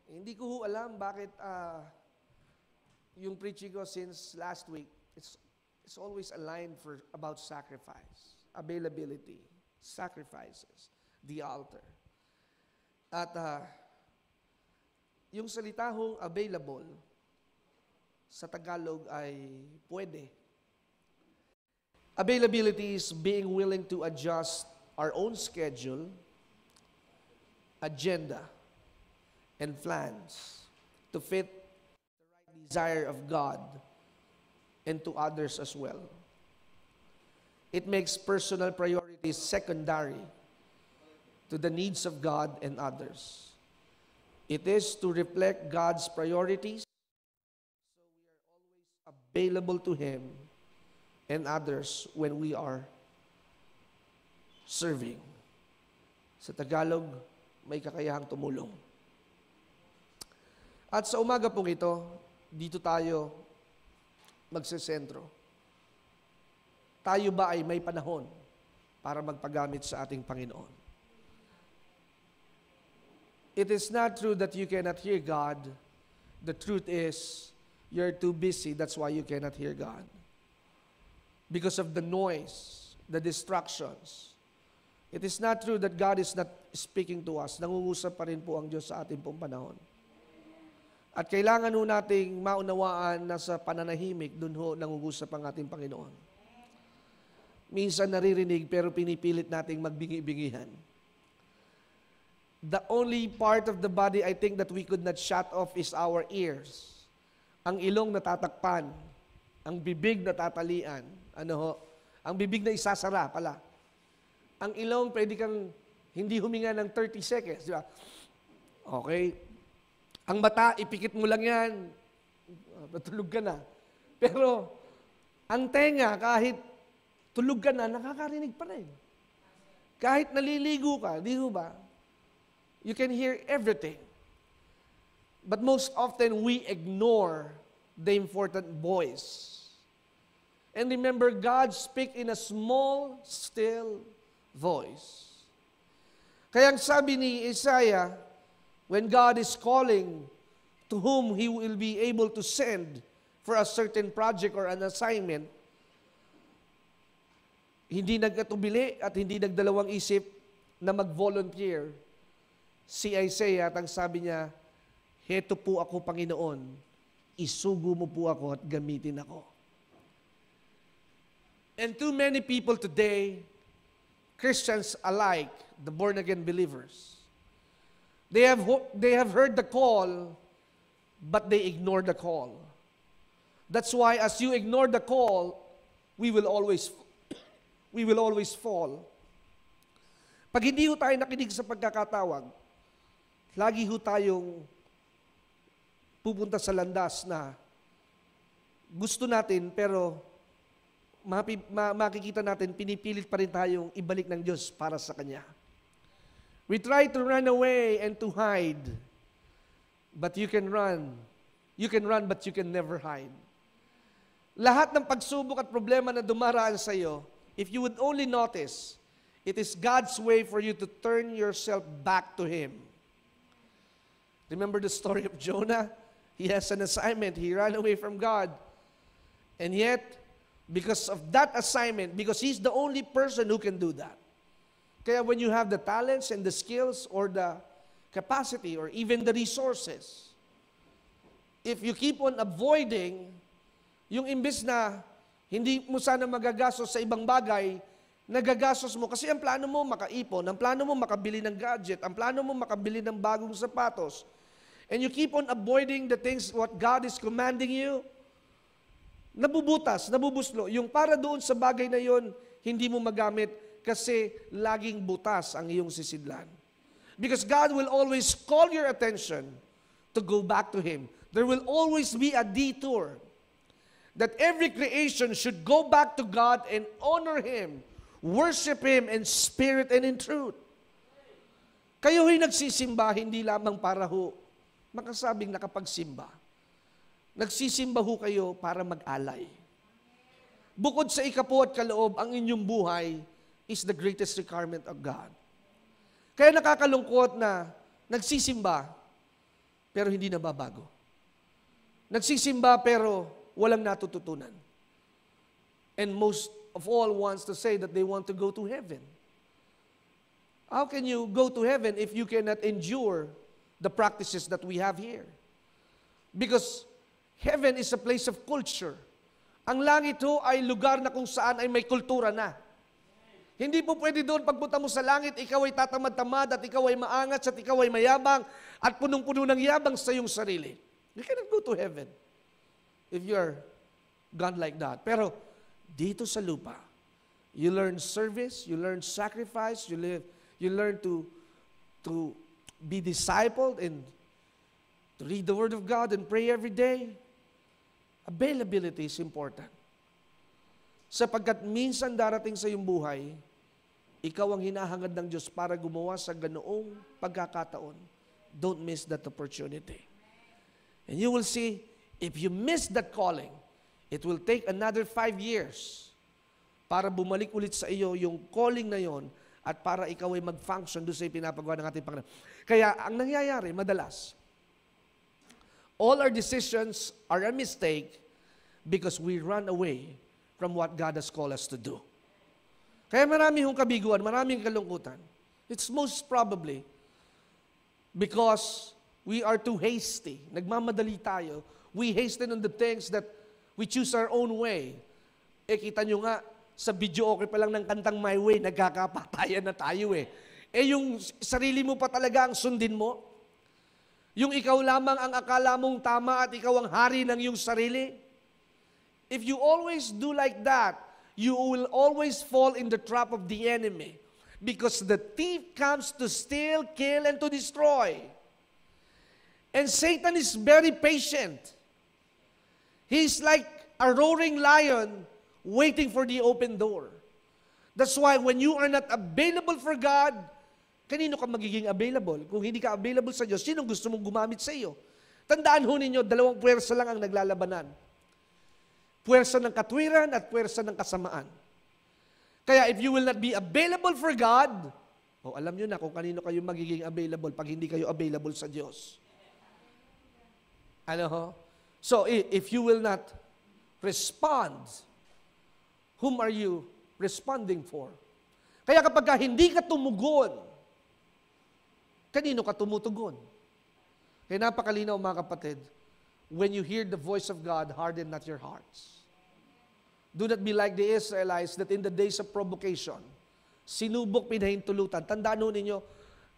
Hindi ko ho alam bakit yung preaching ko since last week, it's always aligned for about sacrifice, availability, sacrifices, the altar. At yung salita hong available sa Tagalog ay pwede. Availability is being willing to adjust our own schedule, agenda, and plans to fit the right desire of God and to others as well. It makes personal priorities secondary to the needs of God and others. It is to reflect God's priorities, so we are always available to Him and others when we are serving. Sa Tagalog, may kakayahang tumulong. At sa umaga pong ito, dito tayo magsesentro. Tayo ba ay may panahon para magpagamit sa ating Panginoon? It is not true that you cannot hear God. The truth is, you're too busy. That's why you cannot hear God. Because of the noise, the distractions. It is not true that God is not speaking to us. Nangungusap pa rin po ang Diyos sa ating pong panahon. At kailangan ho nating maunawaan na sa pananahimik, dun ho nangungusap ang ating Panginoon. Minsan naririnig pero pinipilit nating magbingi-bingihan. The only part of the body I think that we could not shut off is our ears. Ang ilong natatakpan, ang bibig natatalian. Ano ho? Ang bibig na isasara pala. Ang ilong pwede kang hindi huminga ng 30 seconds, di ba? Okay. Ang mata, ipikit mo lang yan. Matulog ka na. Pero, ang tenga, kahit tulog ka na, nakakarinig pa rin. Kahit naliligo ka, di ba? You can hear everything. But most often, we ignore the important voice. And remember, God speaks in a small, still voice. Kaya ang sabi ni Isaiah, when God is calling to whom He will be able to send for a certain project or an assignment, hindi nagkatubili at hindi nagdalawang isip na mag-volunteer si Isaiah at ang sabi niya, heto po ako, Panginoon, isugo mo po ako at gamitin ako. And too many people today, Christians alike, the born-again believers, they have heard the call, but they ignore the call. That's why as you ignore the call, we will always fall. Pag hindi ho tayo nakinig sa pagkakatawag, lagi ho tayong pupunta sa landas na gusto natin, pero makikita natin, pinipilit pa rin tayong ibalik ng Diyos para sa Kanya. We try to run away and to hide. But you can run. You can run, but you can never hide. Lahat ng pagsubok at problema na dumaraan sa iyo, if you would only notice, it is God's way for you to turn yourself back to Him. Remember the story of Jonah? He has an assignment. He ran away from God. And yet, because of that assignment, because he's the only person who can do that. Kaya when you have the talents and the skills or the capacity or even the resources, if you keep on avoiding, yung imbis na hindi mo sana magagastos sa ibang bagay, nagagastos mo kasi ang plano mo makaipon, ang plano mo makabili ng gadget, ang plano mo makabili ng bagong sapatos, and you keep on avoiding the things what God is commanding you, nabubutas, nabubuslo. Yung para doon sa bagay na yon, hindi mo magamit kasi laging butas ang iyong sisidlan. Because God will always call your attention to go back to Him. There will always be a detour that every creation should go back to God and honor Him, worship Him in spirit and in truth. Kayo ho'y nagsisimba, hindi lamang para ho makasabing nakapagsimba. Nagsisimba ho kayo para mag-alay. Bukod sa ikapo at kaloob, ang inyong buhay is the greatest requirement of God. Kaya nakakalungkot na nagsisimba, pero hindi nababago. Nagsisimba pero walang natututunan. And most of all wants to say that they want to go to heaven. How can you go to heaven if you cannot endure the practices that we have here? Because heaven is a place of culture. Ang langit ho ay lugar na kung saan ay may kultura na. Hindi po pwede doon pagpunta mo sa langit, ikaw ay tatamad-tamad at ikaw ay maangat at ikaw ay mayabang at punong-puno ng yabang sa iyong sarili. You cannot go to heaven if you are gone like that. Pero dito sa lupa, you learn service, you learn sacrifice, you learn to be discipled and to read the Word of God and pray every day. Availability is important. Sapagkat minsan darating sa iyong buhay, ikaw ang hinahangad ng Diyos para gumawa sa ganoong pagkakataon. Don't miss that opportunity. And you will see, if you miss that calling, it will take another 5 years para bumalik ulit sa iyo yung calling na yon at para ikaw ay mag-function doon sa pinapagawa ng ating Panginoon. Kaya ang nangyayari, madalas, all our decisions are a mistake because we run away from what God has called us to do. Kaya marami hong kabiguan, maraming kalungkutan. It's most probably because we are too hasty. Nagmamadali tayo. We hasten on the things that we choose our own way. Kita nyo nga, sa video okay pa lang ng kantang My Way, nagkakapatayan na tayo yung sarili mo pa talaga ang sundin mo. Yung ikaw lamang ang akala mong tama at ikaw ang hari ng iyong sarili. If you always do like that, you will always fall in the trap of the enemy. Because the thief comes to steal, kill, and to destroy. And Satan is very patient. He's like a roaring lion waiting for the open door. That's why when you are not available for God, kanino ka magiging available? Kung hindi ka available sa Diyos, sinong gusto mong gumamit sa iyo? Tandaan ho ninyo, dalawang puwersa lang ang naglalabanan. Puwersa ng katwiran at puwersa ng kasamaan. Kaya if you will not be available for God, alam nyo na kung kanino kayo magiging available pag hindi kayo available sa Diyos. Ano ho? So if you will not respond, whom are you responding for? Kaya kapag hindi ka tumugon, kanino ka tumutugon? Kaya napakalinaw mga kapatid, when you hear the voice of God, harden not your hearts. Do not be like the Israelites that in the days of provocation, sinubok, pinahintulutan. Tandaan ho ninyo,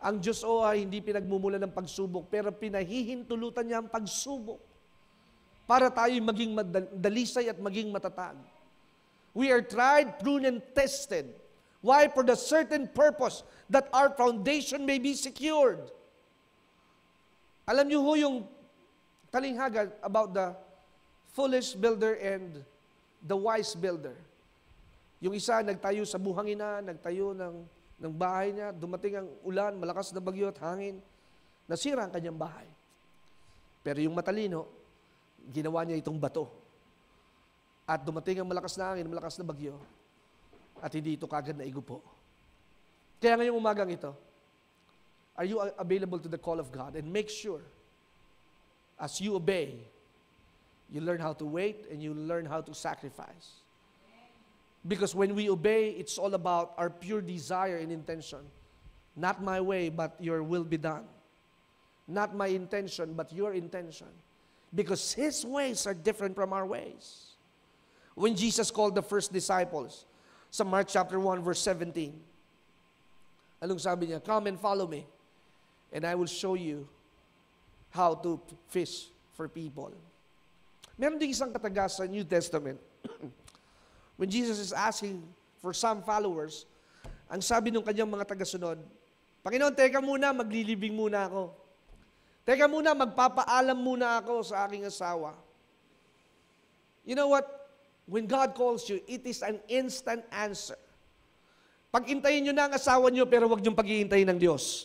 ang Diyos ay hindi pinagmumula ng pagsubok, pero pinahihintulutan niya ang pagsubok para tayo maging dalisay at maging matatag. We are tried, pruned, and tested. Why? For the certain purpose that our foundation may be secured. Alam niyo ho yung talinghaga about the foolish builder and the wise builder. Yung isa nagtayo sa buhangina, nagtayo ng bahay niya, dumating ang ulan, malakas na bagyo at hangin, nasira ang kanyang bahay. Pero yung matalino, ginawa niya itong bato. At dumating ang malakas na hangin, malakas na bagyo, at hindi ito kagad na igupo. Kaya ngayong umagang ito, are you available to the call of God? And make sure, as you obey, you learn how to wait and you learn how to sacrifice. Because when we obey, it's all about our pure desire and intention. Not my way, but your will be done. Not my intention, but your intention. Because His ways are different from our ways. When Jesus called the first disciples, sa Mark chapter 1, verse 17, anong sabi niya? Come and follow me, and I will show you how to fish for people. Meron din isang katagas sa New Testament. When Jesus is asking for some followers, ang sabi ng kanyang mga tagasunod, Panginoon, teka muna, maglilibing muna ako. Teka muna, magpapaalam muna ako sa aking asawa. You know what? When God calls you, it is an instant answer. Pag-intayin nyo na ang asawa nyo, pero huwag nyo pag-iintayin ng Diyos.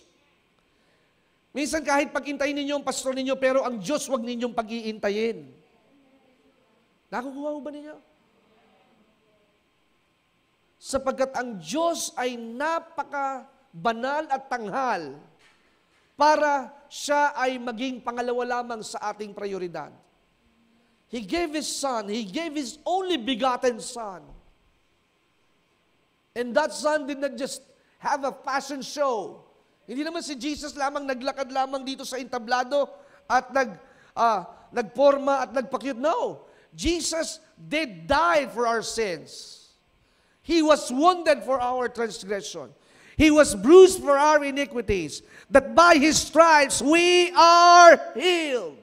Minsan kahit pag-intayin ninyo ang pastor ninyo, pero ang Diyos huwag ninyong pag-iintayin. Nakukuha mo ba ninyo? Sapagkat ang Diyos ay napaka-banal at tanghal. para siya ay maging pangalawa lamang sa ating prioridad. He gave His Son. He gave His only begotten Son. And that Son did not just have a fashion show. Hindi naman si Jesus lamang naglakad lamang dito sa entablado at nagporma at nagpa-cute. No. Jesus did die for our sins. He was wounded for our transgression. He was bruised for our iniquities, that by His stripes we are healed.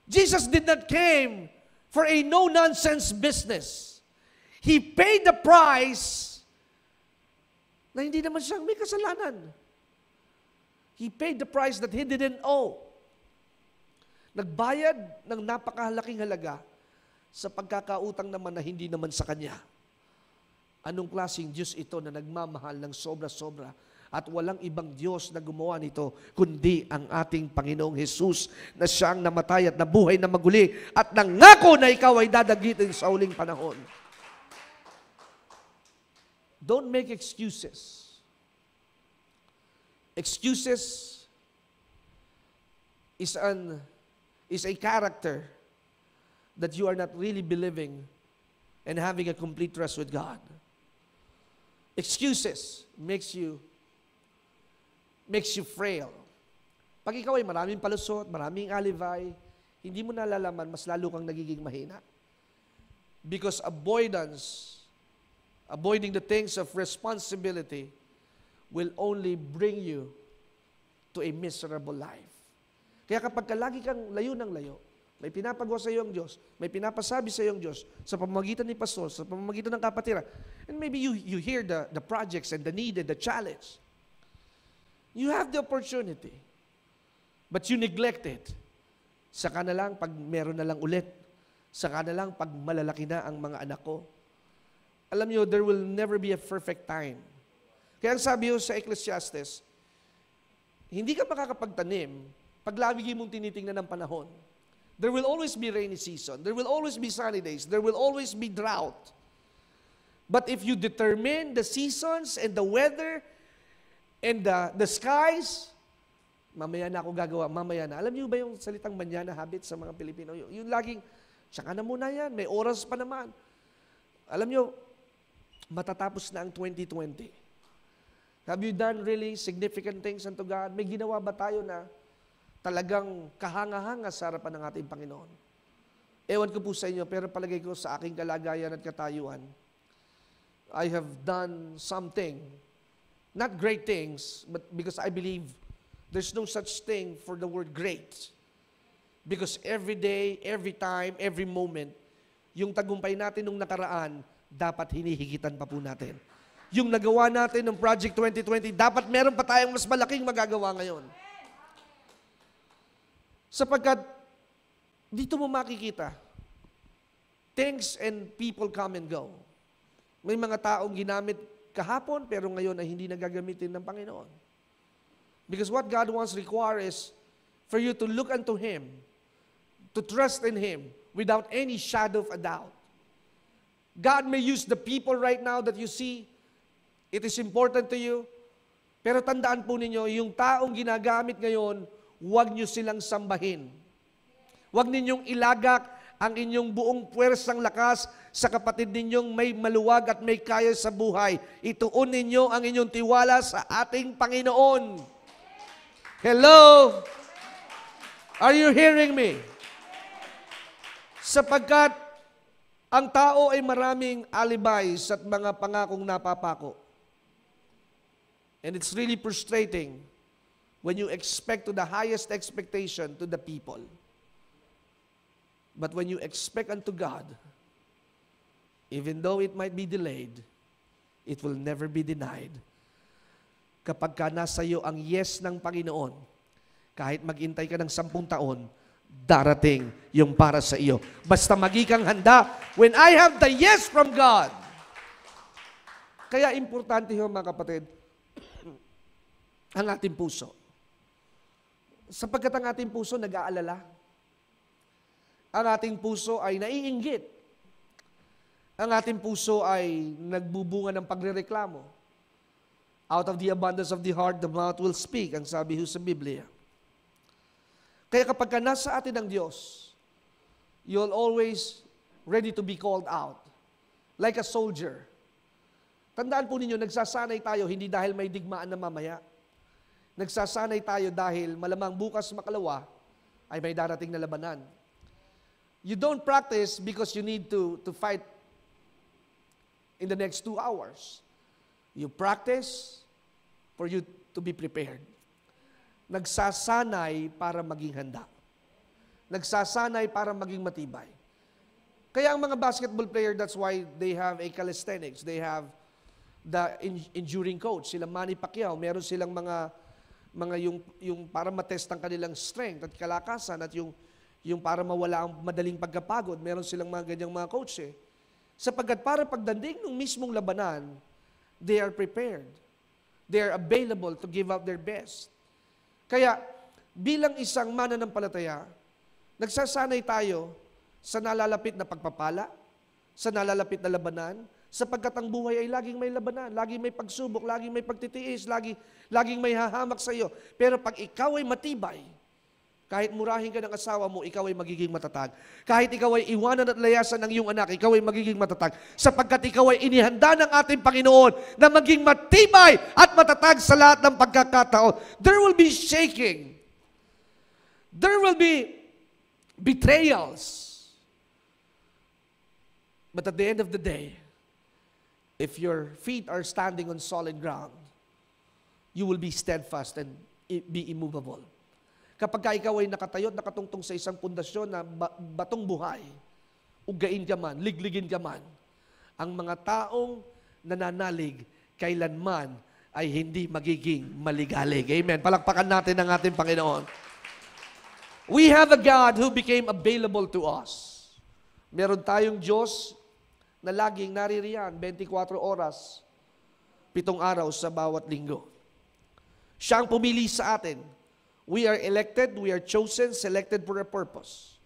Jesus did not came for a no-nonsense business. He paid the price na hindi naman siyang may kasalanan. He paid the price that He didn't owe. Nagbayad ng napakahalaking halaga sa pagkakautang naman na hindi naman sa Kanya. Anong klaseng Diyos ito na nagmamahal ng sobra-sobra at walang ibang Diyos na gumawa nito kundi ang ating Panginoong Hesus na siyang namatay at nabuhay na maguli at nangako na ikaw ay dadagitin sa huling panahon. Don't make excuses. Excuses is a character that you are not really believing and having a complete trust with God. Excuses makes you frail. Pag ikaw ay maraming palusot, maraming alibay, hindi mo nalalaman, mas lalo kang nagiging mahina. Because avoiding the things of responsibility will only bring you to a miserable life. Kaya kapag lagi kang layo ng layo, may pinapagawa sa iyo ang Diyos, may pinapasabi sa iyo ang Diyos, sa pamamagitan ni pastor, sa pamamagitan ng kapatiran, and maybe you hear the projects and the need and the challenge. You have the opportunity, but you neglect it. Saka na lang pag meron na lang ulit. Saka na lang pag malalaki na ang mga anak ko. Alam niyo, there will never be a perfect time. Kaya ang sabi ko sa Ecclesiastes, hindi ka makakapagtanim pag lagi mong tinitingnan ng panahon. There will always be rainy season. There will always be sunny days. There will always be drought. But if you determine the seasons and the weather and the skies, mamaya na ako gagawa, mamaya na. Alam niyo ba yung salitang manyana habit sa mga Pilipino? Yung laging, tsaka na muna yan, may oras pa naman. Alam niyo, matatapos na ang 2020. Have you done really significant things unto God? May ginawa ba tayo na talagang kahanga-hanga sa harapan ng ating Panginoon? Ewan ko po sa inyo, pero palagay ko sa aking kalagayan at katayuan, I have done something, not great things, but because I believe there's no such thing for the word great. Because every day, every time, every moment, yung tagumpay natin nung nakaraan, dapat hinihigitan pa po natin. Yung nagawa natin ng Project 2020, dapat meron pa tayong mas malaking magagawa ngayon. Sapagkat, dito mo makikita, things and people come and go. May mga taong ginamit kahapon, pero ngayon ay hindi nagagamitin ng Panginoon. Because what God wants require is for you to look unto Him, to trust in Him, without any shadow of a doubt. God may use the people right now that you see, it is important to you, pero tandaan po ninyo, yung taong ginagamit ngayon, huwag nyo silang sambahin. Huwag ninyong ilagak ang inyong buong puwersang lakas sa kapatid ninyong may maluwag at may kaya sa buhay. Ituon ninyo ang inyong tiwala sa ating Panginoon. Hello? Are you hearing me? Sapagkat ang tao ay maraming alibis at mga pangakong napapako. And it's really frustrating when you expect to the highest expectation to the people. But when you expect unto God, even though it might be delayed, it will never be denied. Kapag ka nasa iyo ang yes ng Panginoon, kahit maghintay ka ng 10 taon, darating yung para sa iyo. Basta magikang handa when I have the yes from God. Kaya importante ho mga kapatid, ang ating puso. Sapagkat ang ating puso nag-aalala. Ang ating puso ay naiinggit. Ang ating puso ay nagbubunga ng pagrereklamo. Out of the abundance of the heart, the mouth will speak, ang sabi ho sa Biblia. Kaya kapag ka nasa atin ang Diyos, you'll always ready to be called out. Like a soldier. Tandaan po ninyo, nagsasanay tayo hindi dahil may digmaan na mamaya. Nagsasanay tayo dahil malamang bukas makalawa ay may darating na labanan. You don't practice because you need to fight in the next 2 hours. You practice for you to be prepared. Nagsasanay para maging handa. Nagsasanay para maging matibay. Kaya ang mga basketball player, that's why they have a calisthenics. They have the enduring coach. Sila Manny Pacquiao, meron silang mga yung para matest ang kanilang strength at kalakasan at yung para mawala ang madaling pagkapagod. Meron silang mga ganyang mga coach eh. Sapagkat para pagdating ng mismong labanan, they are prepared. They are available to give out their best. Kaya, bilang isang mananampalataya, nagsasanay tayo sa nalalapit na pagpapala, sa nalalapit na labanan, sapagkat ang buhay ay laging may labanan, laging may pagsubok, laging may pagtitiis, laging may hahamak sa iyo. Pero pag ikaw ay matibay, kahit murahin ka ng asawa mo, ikaw ay magiging matatag. Kahit ikaw ay iwanan at layasan ng iyong anak, ikaw ay magiging matatag. Sapagkat ikaw ay inihanda ng ating Panginoon na maging matibay at matatag sa lahat ng pagkakataon. There will be shaking. There will be betrayals. But at the end of the day, if your feet are standing on solid ground, you will be steadfast and be immovable. Kapag ka ikaw ay nakatayo at nakatungtong sa isang pundasyon na batong buhay, ugain ka man, ligligin ka man, ang mga taong nananalig kailanman ay hindi magiging maligalig. Amen. Palakpakan natin ang ating Panginoon. We have a God who became available to us. Meron tayong Diyos na laging naririyan, 24 oras, 7 araw sa bawat linggo. Siya ang pumili sa atin. We are elected, we are chosen, selected for a purpose.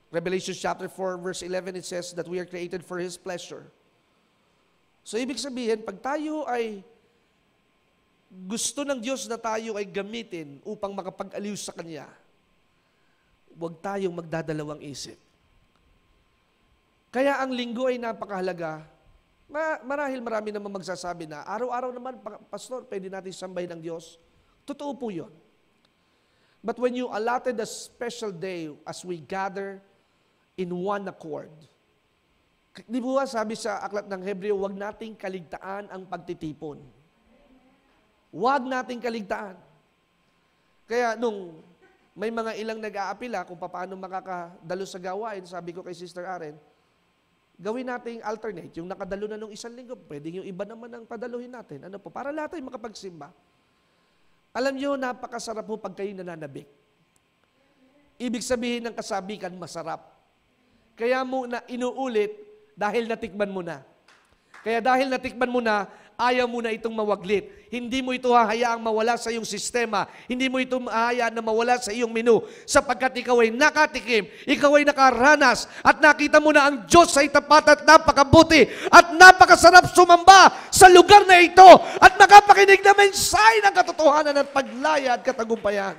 Revelation chapter 4, verse 11, it says that we are created for His pleasure. So, ibig sabihin, pag tayo ay gusto ng Diyos na tayo ay gamitin upang makapag-aliw sa Kanya, huwag tayong magdadalawang isip. Kaya ang linggo ay napakahalaga. Marahil marami naman magsasabi na, araw-araw naman, Pastor, pwede natin sambahin ng Diyos. Totoo po yun. But when you allotted a special day as we gather in one accord, di ba sabi sa aklat ng Hebreo, huwag nating kaligtaan ang pagtitipon. Huwag nating kaligtaan. Kaya nung may mga ilang nag-aapila kung paano makakadalo sa gawain, sabi ko kay Sister Aren, gawin nating alternate. Yung nakadalo na nung isang linggo, pwedeng yung iba naman ang padaluhin natin. Ano po? Para lahat ay makapagsimba. Alam niyo, napakasarap po pag kayo nananabik. Ibig sabihin ng kasabikan, masarap. Kaya mo na inuulit dahil natikman mo na. Kaya dahil natikman mo na, ayaw mo na itong mawaglit. Hindi mo ito hahayaang mawala sa iyong sistema. Hindi mo ito hahayaan na mawala sa iyong menu. Sapagkat ikaw ay nakatikim, ikaw ay nakaranas, at nakita mo na ang Diyos ay tapat at napakabuti, at napakasarap sumamba sa lugar na ito, at makapakinig na mensahe ng katotohanan at paglaya at katagumpayan.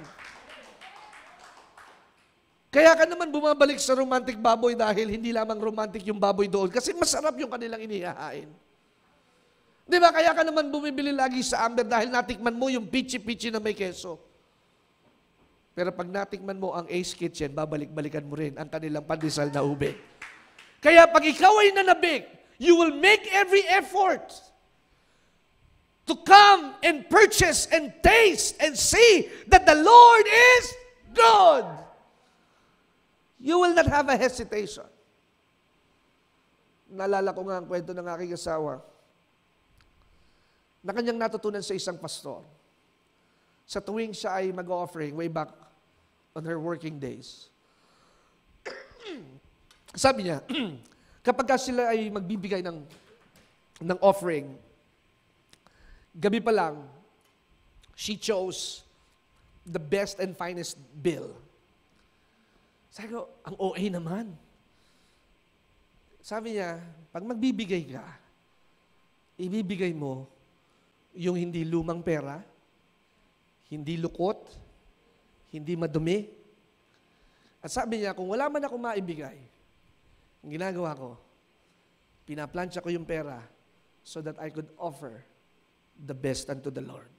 Kaya ka naman bumabalik sa romantic baboy dahil hindi lamang romantic yung baboy doon, kasi masarap yung kanilang inihahain. Di ba? Kaya ka naman bumibili lagi sa Amber dahil natikman mo yung pichi-pichi na may keso. Pero pag natikman mo ang Ace Kitchen, babalik-balikan mo rin ang kanilang pandesal na ube. Kaya pag ikaw ay nanabik, you will make every effort to come and purchase and taste and see that the Lord is good. You will not have a hesitation. Naalala ko nga ang kwento ng aking asawa na kanyang natutunan sa isang pastor. Sa tuwing siya ay mag-offering way back on her working days. Sabi niya, kapag sila ay magbibigay ng offering, gabi pa lang, she chose the best and finest bill. Sabi ko, ang OA naman. Sabi niya, pag magbibigay ka, ibibigay mo yung hindi lumang pera, hindi lukot, hindi madumi. At sabi niya, kung wala man ako maibigay, ang ginagawa ko, pinaplansya ko yung pera so that I could offer the best unto the Lord.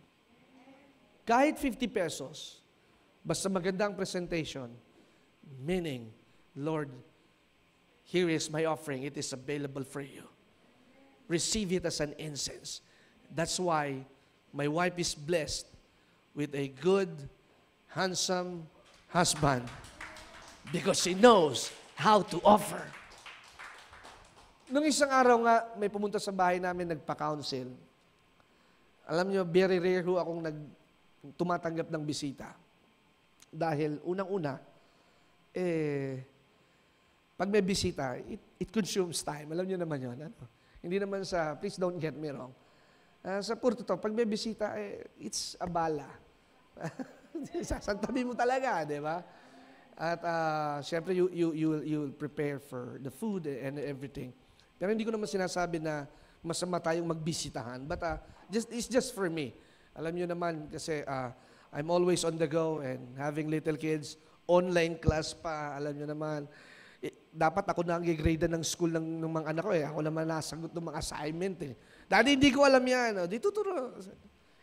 Kahit 50 pesos, basta magandang presentation, meaning, Lord, here is my offering. It is available for you. Receive it as an incense. That's why my wife is blessed with a good, handsome husband because she knows how to offer. Nung isang araw nga, may pumunta sa bahay namin, nagpa-counsel. Alam niyo, very rare ho akong tumatanggap ng bisita. Dahil unang-una, pag may bisita, it consumes time. Alam niyo naman yun. Ano? Hindi naman please don't get me wrong. Sa puro totoo, pag may bisita, it's a bala. Sasantabi mo talaga, di ba? At syempre, you'll prepare for the food and everything. Pero hindi ko naman sinasabi na masama tayong magbisitahan. But it's just for me. Alam niyo naman, kasi I'm always on the go and having little kids, online class pa, alam niyo naman. Dapat ako na ang gigrade ng school ng mga anak ko. Ako naman nasagot ng mga assignment. Daddy, hindi ko alam yan. Di tuturo.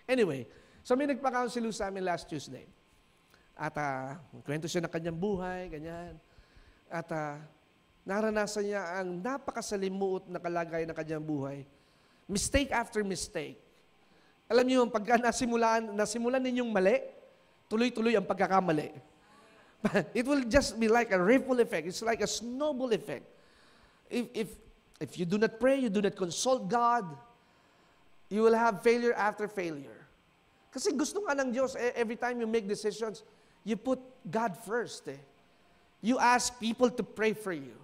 Anyway, so may nagpa-counsel sa amin last Tuesday. At kwento siya ng kanyang buhay, ganyan. At naranasan niya ang napakasalimuot na kalagayan ng kanyang buhay. Mistake after mistake. Alam niyo, pagka nasimulan ninyong mali, tuloy-tuloy ang pagkakamali. It will just be like a ripple effect. It's like a snowball effect. If you do not pray, you do not consult God, you will have failure after failure. Kasi gusto nga ng Diyos, every time you make decisions, you put God first. You ask people to pray for you.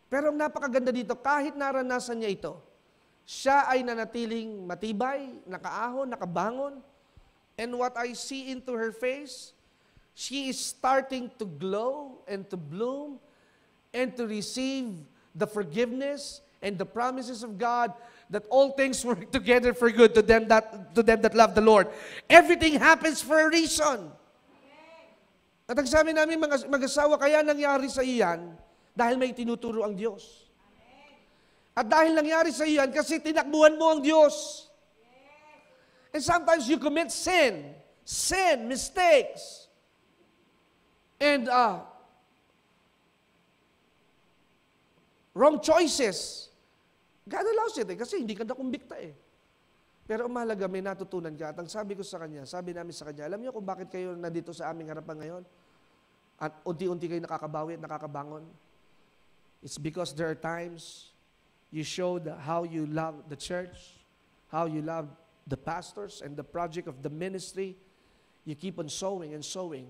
Pero ang napakaganda dito, kahit naranasan niya ito, siya ay nanatiling matibay, nakaahon, nakabangon. And what I see into her face, she is starting to glow and to bloom and to receive the forgiveness and the promises of God that all things work together for good to them that love the Lord. Everything happens for a reason. At ang sabi namin mag-asawa, kaya nangyari sa iyan dahil may tinuturo ang Diyos. At dahil nangyari sa iyan kasi tinakbuhan mo ang Diyos. And sometimes you commit sin, mistakes. And wrong choices. God allows it kasi hindi ka nakumbikta Pero mahalaga, may natutunan ka. At ang sabi namin sa kanya, alam niyo kung bakit kayo nandito sa aming harapan ngayon? At unti-unti kayo nakakabawi at nakakabangon? It's because there are times you showed how you love the church, how you love the pastors and the project of the ministry. You keep on sowing and sowing.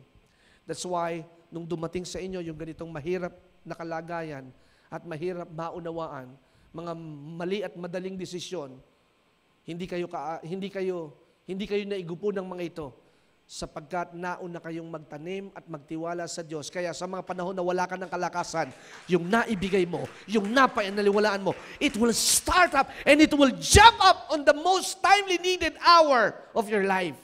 That's why, nung dumating sa inyo yung ganitong mahirap na kalagayan at mahirap maunawaan, mga mali at madaling desisyon, hindi kayo naigupo ng mga ito sapagkat nauna kayong magtanim at magtiwala sa Diyos. Kaya sa mga panahon na wala ka ng kalakasan, yung naibigay mo, yung napanaliwalaan mo, it will start up and it will jump up on the most timely needed hour of your life.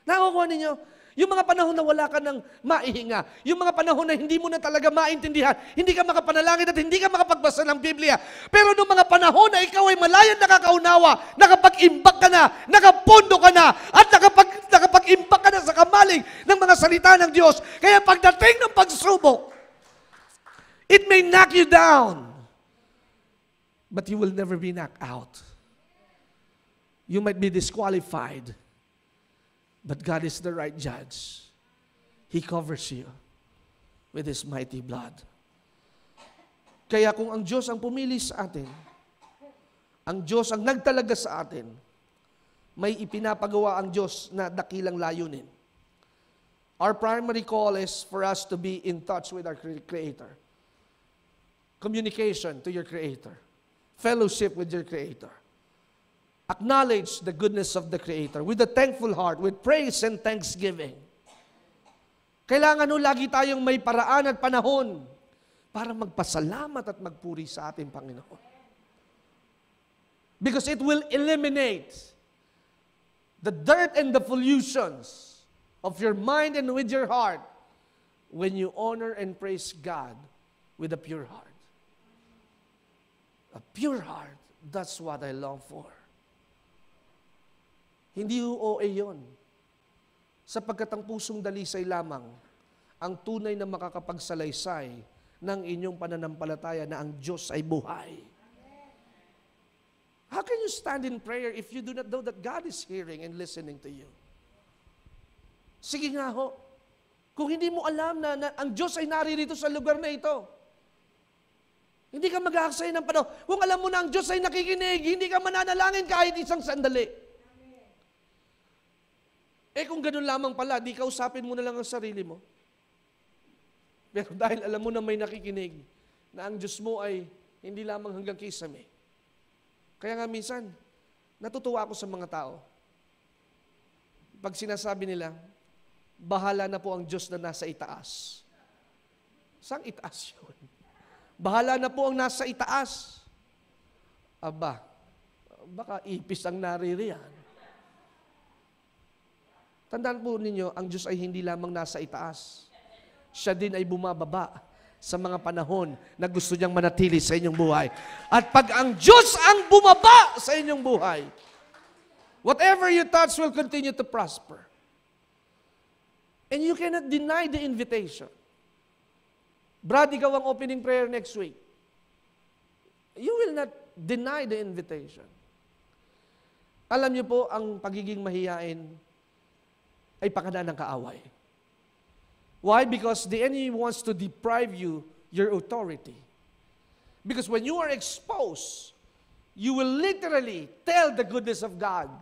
Nakukuha ninyo? Yung mga panahon na wala ka ng maihinga, yung mga panahon na hindi mo na talaga maintindihan, hindi ka makapanalangin at hindi ka makapagbasa ng Biblia. Pero nung mga panahon na ikaw ay malayan nakakaunawa, nakapag-imbak ka na, nakapondo ka na, at nakapag-imbak ka na sa kamaling ng mga salita ng Diyos. Kaya pagdating ng pagsubok, it may knock you down, but you will never be knocked out. You might be disqualified, but God is the right judge. He covers you with His mighty blood. Kaya kung ang Diyos ang pumili sa atin, ang Diyos ang nagtalaga sa atin, may ipinapagawa ang Diyos na dakilang layunin. Our primary call is for us to be in touch with our Creator. Communication to your Creator. Fellowship with your Creator. Acknowledge the goodness of the Creator with a thankful heart, with praise and thanksgiving. Kailangan lagi tayong may paraan at panahon para magpasalamat at magpuri sa ating Panginoon. Because it will eliminate the dirt and the pollutions of your mind and with your heart when you honor and praise God with a pure heart. A pure heart, that's what I long for. Hindi OA yun. Sapagkat ang pusong dalisay lamang ang tunay na makakapagsalaysay ng inyong pananampalataya na ang Diyos ay buhay. How can you stand in prayer if you do not know that God is hearing and listening to you? Sige nga ho. Kung hindi mo alam na ang Diyos ay naririto sa lugar na ito, hindi ka mag-aaksaya ng panahon. Kung alam mo na ang Diyos ay nakikinig, hindi ka mananalangin kahit isang sandali. Kung ganun lamang pala, di kausapin mo na lang ang sarili mo. Pero dahil alam mo na may nakikinig, na ang Diyos mo ay hindi lamang hanggang kisame. Kaya nga minsan, natutuwa ako sa mga tao. Pag sinasabi nila, bahala na po ang Diyos na nasa itaas. Saan itaas yun? Bahala na po ang nasa itaas. Aba, baka ipis ang naririyan. Tandaan po ninyo, ang Diyos ay hindi lamang nasa itaas. Siya din ay bumababa sa mga panahon na gusto niyang manatili sa inyong buhay. At pag ang Diyos ang bumaba sa inyong buhay, whatever you touch will continue to prosper. And you cannot deny the invitation. Brad, ikaw ang opening prayer next week. You will not deny the invitation. Alam niyo po, ang pagiging mahiyain ay pakadaan ng kaaway. Why? Because the enemy wants to deprive you your authority. Because when you are exposed, you will literally tell the goodness of God.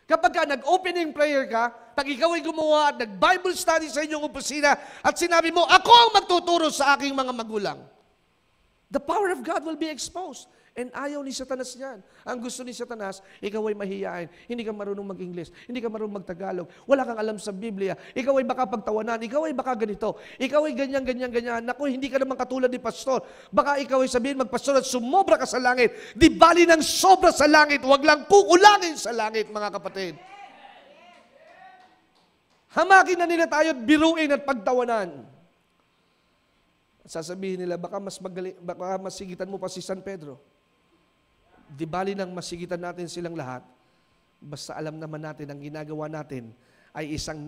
Kapag ka nag-opening prayer ka, pag ikaw ay gumawa at nag-Bible study sa inyong opisina at sinabi mo, ako ang magtuturo sa aking mga magulang, the power of God will be exposed. And ayaw ni Satanas yan. Ang gusto ni Satanas, ikaw ay mahiyain. Hindi ka marunong mag-English. Hindi ka marunong mag-Tagalog. Wala kang alam sa Biblia. Ikaw ay baka pagtawanan. Ikaw ay baka ganito. Ikaw ay ganyan, ganyan, ganyan. Naku, hindi ka naman katulad ni pastor. Baka ikaw ay sabihin magpastor at sumobra ka sa langit. Di bali ng sobra sa langit. Huwag lang kukulangin sa langit, mga kapatid. Hamakin na nila tayo at biruin at pagtawanan. Sasabihin nila, baka mas sigitan mo pa si San Pedro. Di bali nang masigitan natin silang lahat, basta alam naman natin ang ginagawa natin ay isang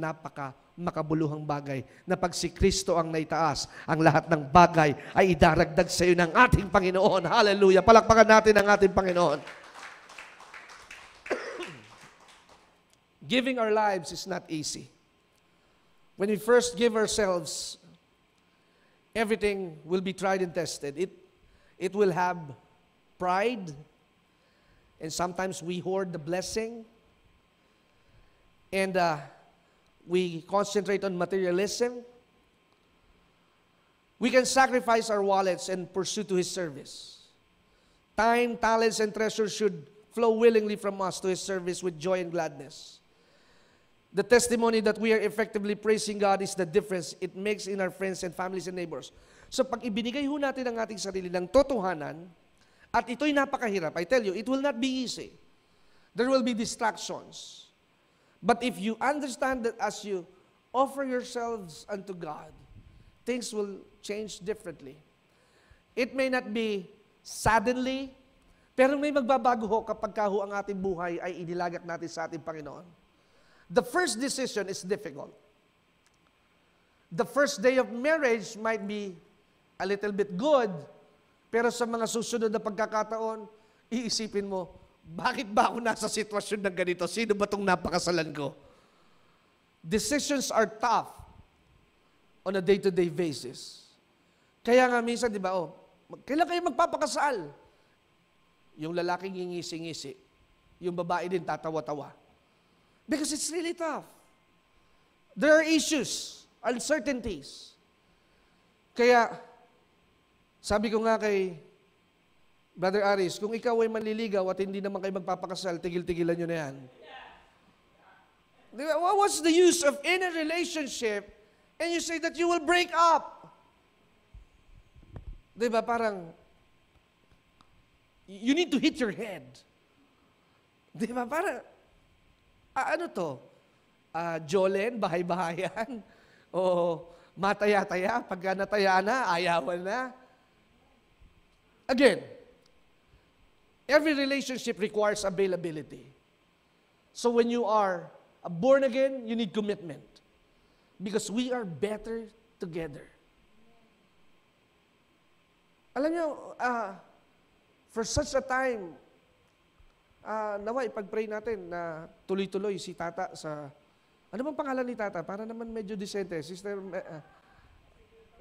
makabuluhang bagay na pag si Kristo ang naitaas, ang lahat ng bagay ay idaragdag sa iyo ng ating Panginoon. Hallelujah! Palakpakan natin ang ating Panginoon. Giving our lives is not easy. When we first give ourselves, everything will be tried and tested. It will have pride. And sometimes we hoard the blessing. And we concentrate on materialism. We can sacrifice our wallets and pursue to His service. Time, talents, and treasure should flow willingly from us to His service with joy and gladness. The testimony that we are effectively praising God is the difference it makes in our friends and families and neighbors. So pag ibinigay ho natin ang ating sarili ng totohanan, at ito'y napakahirap. I tell you, it will not be easy. There will be distractions. But if you understand that as you offer yourselves unto God, things will change differently. It may not be suddenly, pero may magbabago ho kapag ho ang ating buhay ay inilagak natin sa ating Panginoon. The first decision is difficult. The first day of marriage might be a little bit good, pero sa mga susunod na pagkakataon, iisipin mo, bakit ba ako nasa sitwasyon ng ganito? Sino ba itong napakasalan ko? Decisions are tough on a day-to-day basis. Kaya nga minsan, di ba, kailan kayo magpapakasal? Yung lalaking ngingisi-ngisi, yung babae din tatawa-tawa. Because it's really tough. There are issues, uncertainties. Kaya, sabi ko nga kay Brother Aris, kung ikaw ay manliligaw at hindi naman kayo magpapakasal, tigil-tigilan nyo na yan. What's the use of in a relationship and you say that you will break up? Diba, parang, you need to hit your head. Diba, parang, Ano to? Jolen, bahay-bahayan? O mataya-taya, pagka nataya na, ayawan na? Again, every relationship requires availability. So when you are born again, you need commitment. Because we are better together. Alam niyo, for such a time, nawa ipag-pray natin na tuloy-tuloy si Tata sa, ano bang pangalan ni Tata? Para naman medyo decente. Sister,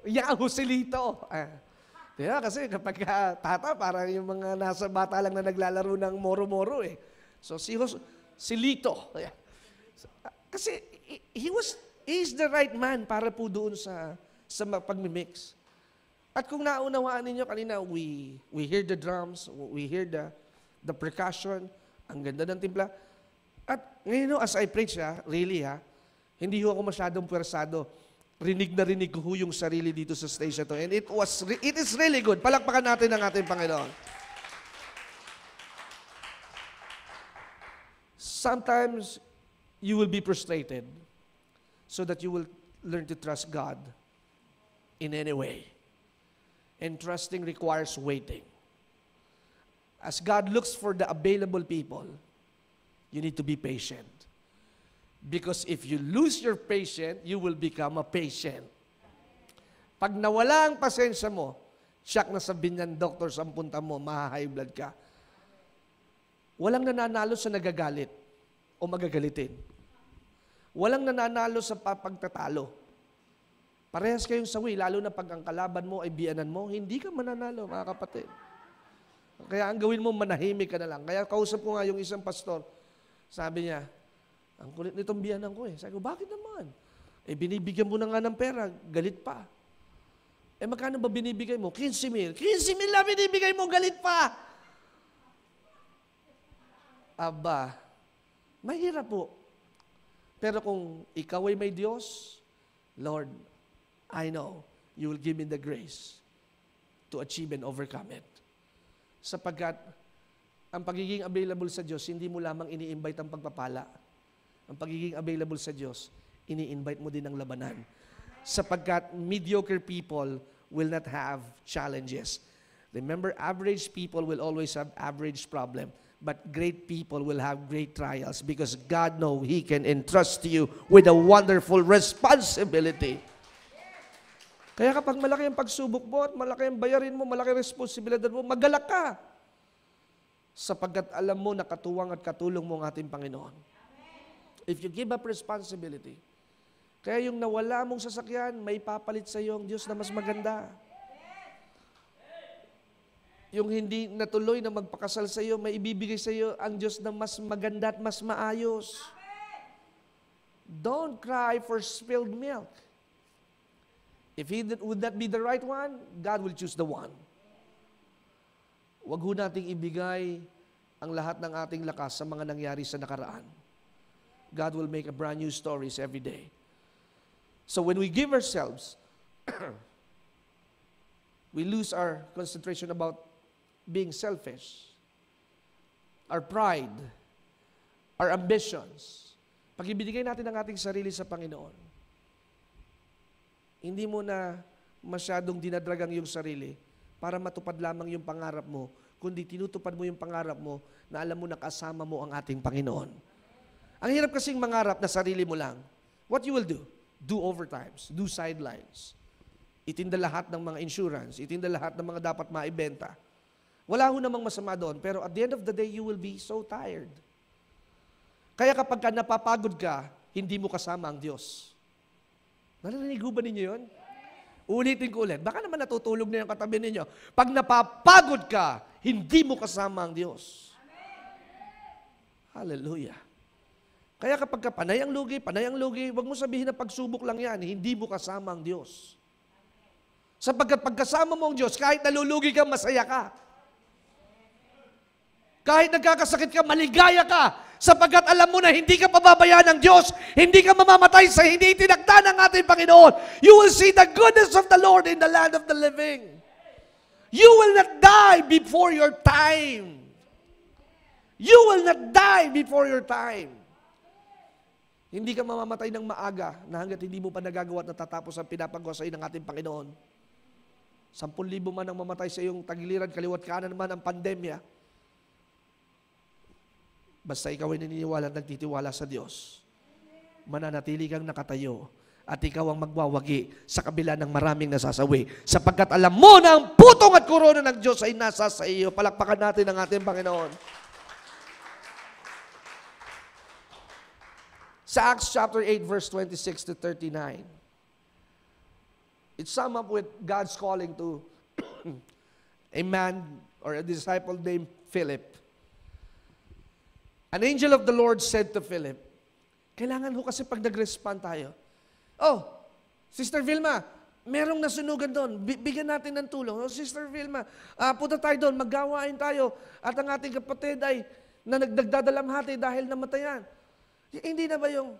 Joselito. Diba? Kasi kapag Tata, parang yung mga nasa bata lang na naglalaro ng moro-moro eh. So si Lito. Kasi he's the right man para po doon sa pagmimix. At kung naunawaan ninyo kanina, we hear the drums, we hear the percussion, ang ganda ng timpla. At ngayon, as I preach, really, hindi ho ako masyadong pwersado. Rinig na rinig ko yung sarili dito sa station to. And it is really good. Palakpakan natin ang ating Panginoon. Sometimes, you will be frustrated so that you will learn to trust God in any way. And trusting requires waiting. As God looks for the available people, you need to be patient. Because if you lose your patience, you will become a patient. Pag nawala ang pasensya mo, siyak na sabihin niyan, doktor, sa punta mo, maha-high blood ka. Walang nananalo sa nagagalit o magagalitin. Walang nananalo sa pagtatalo. Parehas kayong sawi, lalo na pag ang kalaban mo ay biyanan mo, hindi ka mananalo, mga kapatid. Kaya ang gawin mo, manahimik ka na lang. Kaya kausap ko nga yung isang pastor, sabi niya, ang kulit nitong biyanan ko eh. Sabi ko, bakit naman? Binibigyan mo na nga ng pera, galit pa. Magkano ba binibigay mo? 15,000. 15,000 lang binibigay mo, galit pa. Aba, mahirap po. Pero kung ikaw ay may Diyos, Lord, I know you will give me the grace to achieve and overcome it. Sapagkat ang pagiging available sa Diyos, hindi mo lamang ini-invite ang pagpapala. Ang pagiging available sa Diyos, ini-invite mo din ang labanan. Sapagkat mediocre people will not have challenges. Remember, average people will always have average problem. But great people will have great trials because God knows He can entrust you with a wonderful responsibility. Kaya kapag malaki ang pagsubok mo at malaki ang bayarin mo, malaki ang responsibilidad mo, magalak ka. Sapagkat alam mo na katuwang at katulong mo ang ating Panginoon. If you give up responsibility, kaya yung nawala mong sasakyan, may papalit sa iyo ang Diyos na mas maganda. Yung hindi natuloy na magpakasal sa iyo, may ibibigay sa iyo ang Diyos na mas maganda at mas maayos. Don't cry for spilled milk. If would that be the right one, God will choose the one. Huwag ho nating ibigay ang lahat ng ating lakas sa mga nangyari sa nakaraan. God will make a brand new stories every day. So when we give ourselves, we lose our concentration about being selfish, our pride, our ambitions. Pag ibinigay natin ang ating sarili sa Panginoon, hindi mo na masyadong dinadragang yung sarili para matupad lamang yung pangarap mo, kundi tinutupad mo yung pangarap mo na alam mo na kasama mo ang ating Panginoon. Ang hirap kasing mangarap na sarili mo lang. What you will do? Do overtimes, do sidelines. Itinda lahat ng mga insurance, itinda lahat ng mga dapat maibenta. Wala ho namang masama doon, pero at the end of the day, you will be so tired. Kaya kapag napapagod ka, hindi mo kasama ang Diyos. Narinig ba ninyo yun? Ulitin ko ulit. Baka naman natutulog na yung katabi ninyo. Pag napapagod ka, hindi mo kasama ang Diyos. Hallelujah. Kaya kapag panay ang lugi, huwag mo sabihin na pagsubok lang yan, hindi mo kasama ang Diyos. Sapagkat pagkasama mo ang Diyos, kahit nalulugi ka, masaya ka. Kahit nagkakasakit ka, maligaya ka. Sapagkat alam mo na hindi ka pababayaan ng Diyos, hindi ka mamamatay sa hindi itinakda ng ating Panginoon. You will see the goodness of the Lord in the land of the living. You will not die before your time. You will not die before your time. Hindi ka mamamatay ng maaga na hanggat hindi mo pa nagagawa at natatapos ang pinapagawa sa iyo ng ating Panginoon. 10,000 man ang mamatay sa iyong tagiliran, kaliwat kanan man ang pandemya. Basta ikaw ay naniniwala at nagtitiwala sa Diyos, mananatili kang nakatayo at ikaw ang magwawagi sa kabila ng maraming nasasawi. Sapagkat alam mo na ang putong at korona ng Diyos ay nasa sa iyo. Palakpakan natin ang ating Panginoon. Sa Acts chapter 8, verse 26 to 39, it sum up with God's calling to a man or a disciple named Philip. An angel of the Lord said to Philip, kailangan ho kasi pag nag-respond tayo, oh, Sister Vilma, merong nasunugan doon, bigyan natin ng tulong. Oh, Sister Vilma, punta tayo doon, maggawain tayo, at ang ating kapatid ay na nagdadalamhati dahil namatayan. Hindi na ba yung,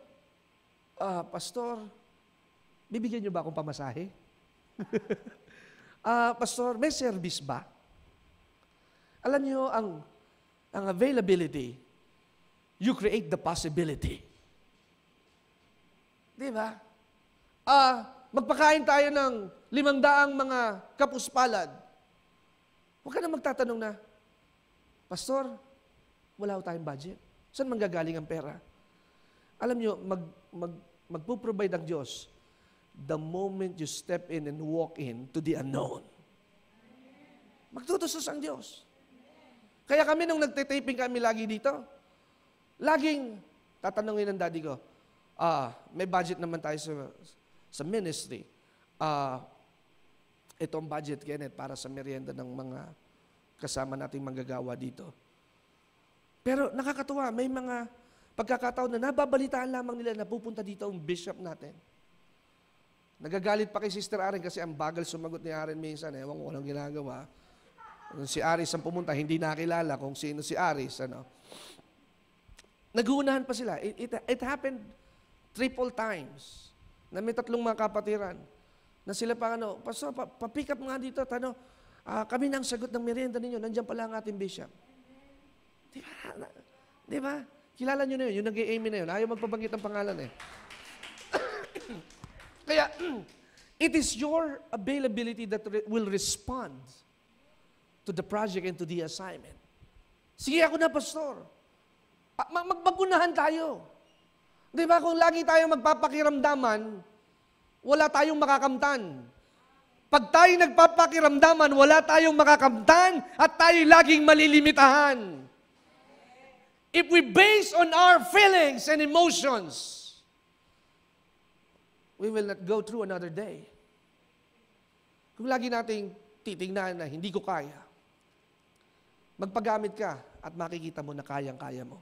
Pastor, bibigyan niyo ba akong pamasahe? Pastor, may service ba? Alam niyo, ang availability, you create the possibility. Di ba? Magpakain tayo ng 500 mga kapuspalad. Huwag ka na magtatanong na, Pastor, wala ko tayong budget. Saan manggagaling ang pera? Alam niyo, magpo-provide ang Diyos the moment you step in and walk in to the unknown. Magtutusos ang Diyos. Kaya kami nung nagtitaping kami lagi dito, laging tatanungin ng daddy ko, may budget naman tayo sa ministry. Ito ang budget, Kenneth, para sa merienda ng mga kasama nating manggagawa dito. Pero nakakatuwa, may mga pagkakataon na nababalitaan lamang nila na pupunta dito ang bishop natin. Nagagalit pa kay Sister Aren kasi ang bagal sumagot ni Aren minsan. Ewan ko anong ginagawa. Si Aris ang pumunta, hindi nakilala kung sino si Aris. Naguunahan pa sila. It happened 3 times na may 3 mga kapatiran na sila pa Pastor, pa-pick up nga dito. Kami na ang sagot ng merienda ninyo. Nandiyan pala ang ating bishop. Di ba? Kilala nyo na yun. Yung nag-i-amen na yun. Ayaw magpabanggit ng pangalan eh. Kaya, it is your availability that will respond to the project and to the assignment. Sige, ako na, Pastor. Magbagunahan tayo. Di ba? Kung lagi tayong magpapakiramdaman, wala tayong makakamtan. Pag tayo nagpapakiramdaman, wala tayong makakamtan at tayo laging malilimitahan. If we base on our feelings and emotions, we will not go through another day. Kung lagi nating titingnan na hindi ko kaya, magpagamit ka at makikita mo na kayang-kaya mo.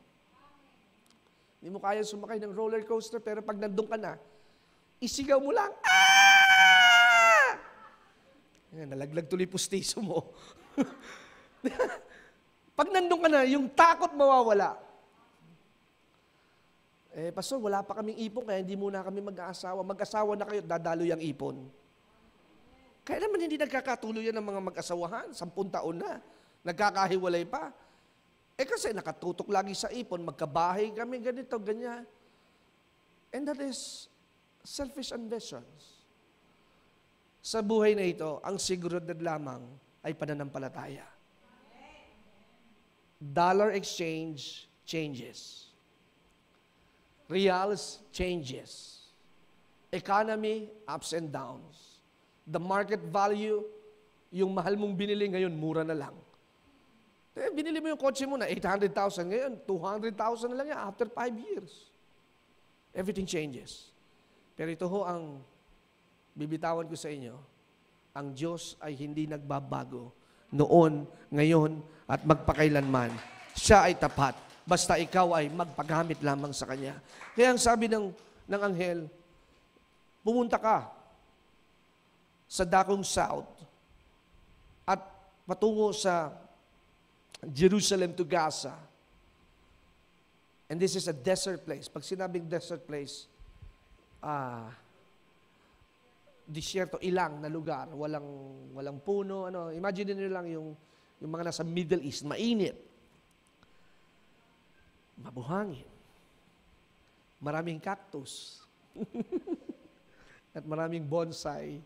Hindi mo kaya sumakay ng roller coaster, pero pag nandun ka na, isigaw mo lang, nalaglag tuloy pustiso mo. Pag nandun ka na, yung takot mawawala. Pastor, wala pa kaming ipon, kaya hindi muna kami mag-aasawa. Mag-asawa na kayo, dadalo yung ipon. Kaya naman hindi nagkakatuloy yan ng mga mag-asawahan. 10 taon na. Nagkakahiwalay pa. Kasi nakatutok lagi sa ipon, magkabahay kami, ganito, ganyan. And that is selfish ambitions. Sa buhay na ito, ang seguridad lamang ay pananampalataya. Dollar exchange changes. Reals changes. Economy, ups and downs. The market value, yung mahal mong binili ngayon, mura na lang. Binili mo yung kotse mo na 800,000, ngayon 200,000 na lang yan after 5 years. Everything changes. Pero ito ho ang bibitawan ko sa inyo, ang Diyos ay hindi nagbabago noon, ngayon, at magpakailanman. Siya ay tapat. Basta ikaw ay magpagamit lamang sa Kanya. Kaya ang sabi ng anghel, pumunta ka sa dakong south at patungo sa Jerusalem to Gaza. And this is a desert place. Pag sinabing desert place, disyerto, ilang na lugar, walang puno, imagine niyo lang yung mga nasa Middle East, mainit, mabuhangin. maraming cactus, at maraming bonsai.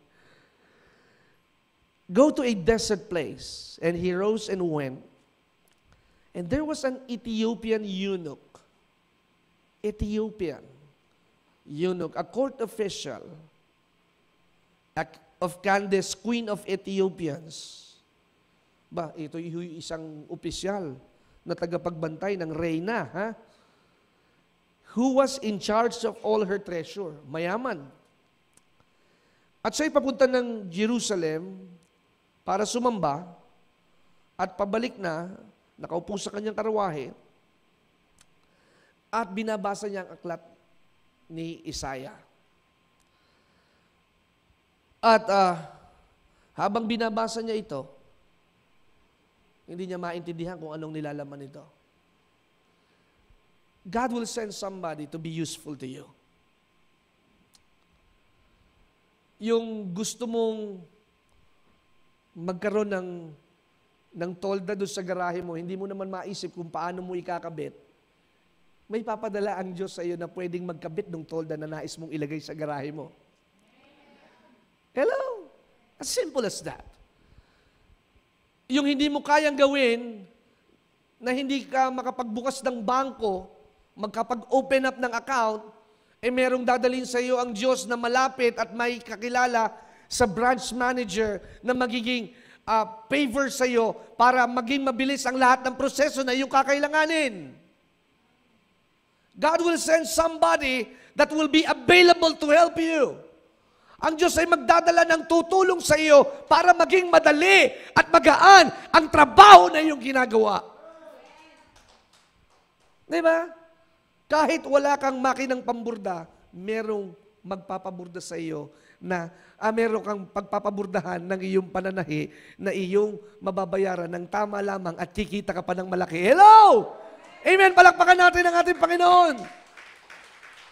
Go to a desert place. And he rose and went. And there was an Ethiopian eunuch. Ethiopian eunuch, a court official of Candace, queen of Ethiopians. Ito yung isang opisyal na tagapagbantay ng reyna, ha? Who was in charge of all her treasure. Mayaman. At siya'y papunta ng Jerusalem para sumamba at pabalik na, nakaupo sa kanyang karawahe, at binabasa niya ang aklat ni Isaiah. At habang binabasa niya ito, hindi niya maintindihan kung anong nilalaman nito. God will send somebody to be useful to you. Yung gusto mong magkaroon ng tolda doon sa garahe mo, hindi mo naman maisip kung paano mo ikakabit, may papadala ang Diyos sa iyo na pwedeng magkabit ng tolda na nais mong ilagay sa garahe mo. Hello? As simple as that. Yung hindi mo kayang gawin, na hindi ka makapagbukas ng bangko, magkapag-open up ng account, merong dadalhin sa iyo ang Diyos na malapit at may kakilala sa branch manager na magiging favor sa iyo para maging mabilis ang lahat ng proseso na iyong kakailanganin. God will send somebody that will be available to help you. Ang Diyos ay magdadala ng tutulong sa iyo para maging madali at magaan ang trabaho na iyong ginagawa. Diba? Kahit wala kang makinang pamburda, merong magpapaburda sa iyo na meron kang pagpapaburdahan ng iyong pananahi na iyong mababayaran ng tama lamang at kikita ka pa ng malaki. Hello! Amen! Palakpakan natin ang ating Panginoon.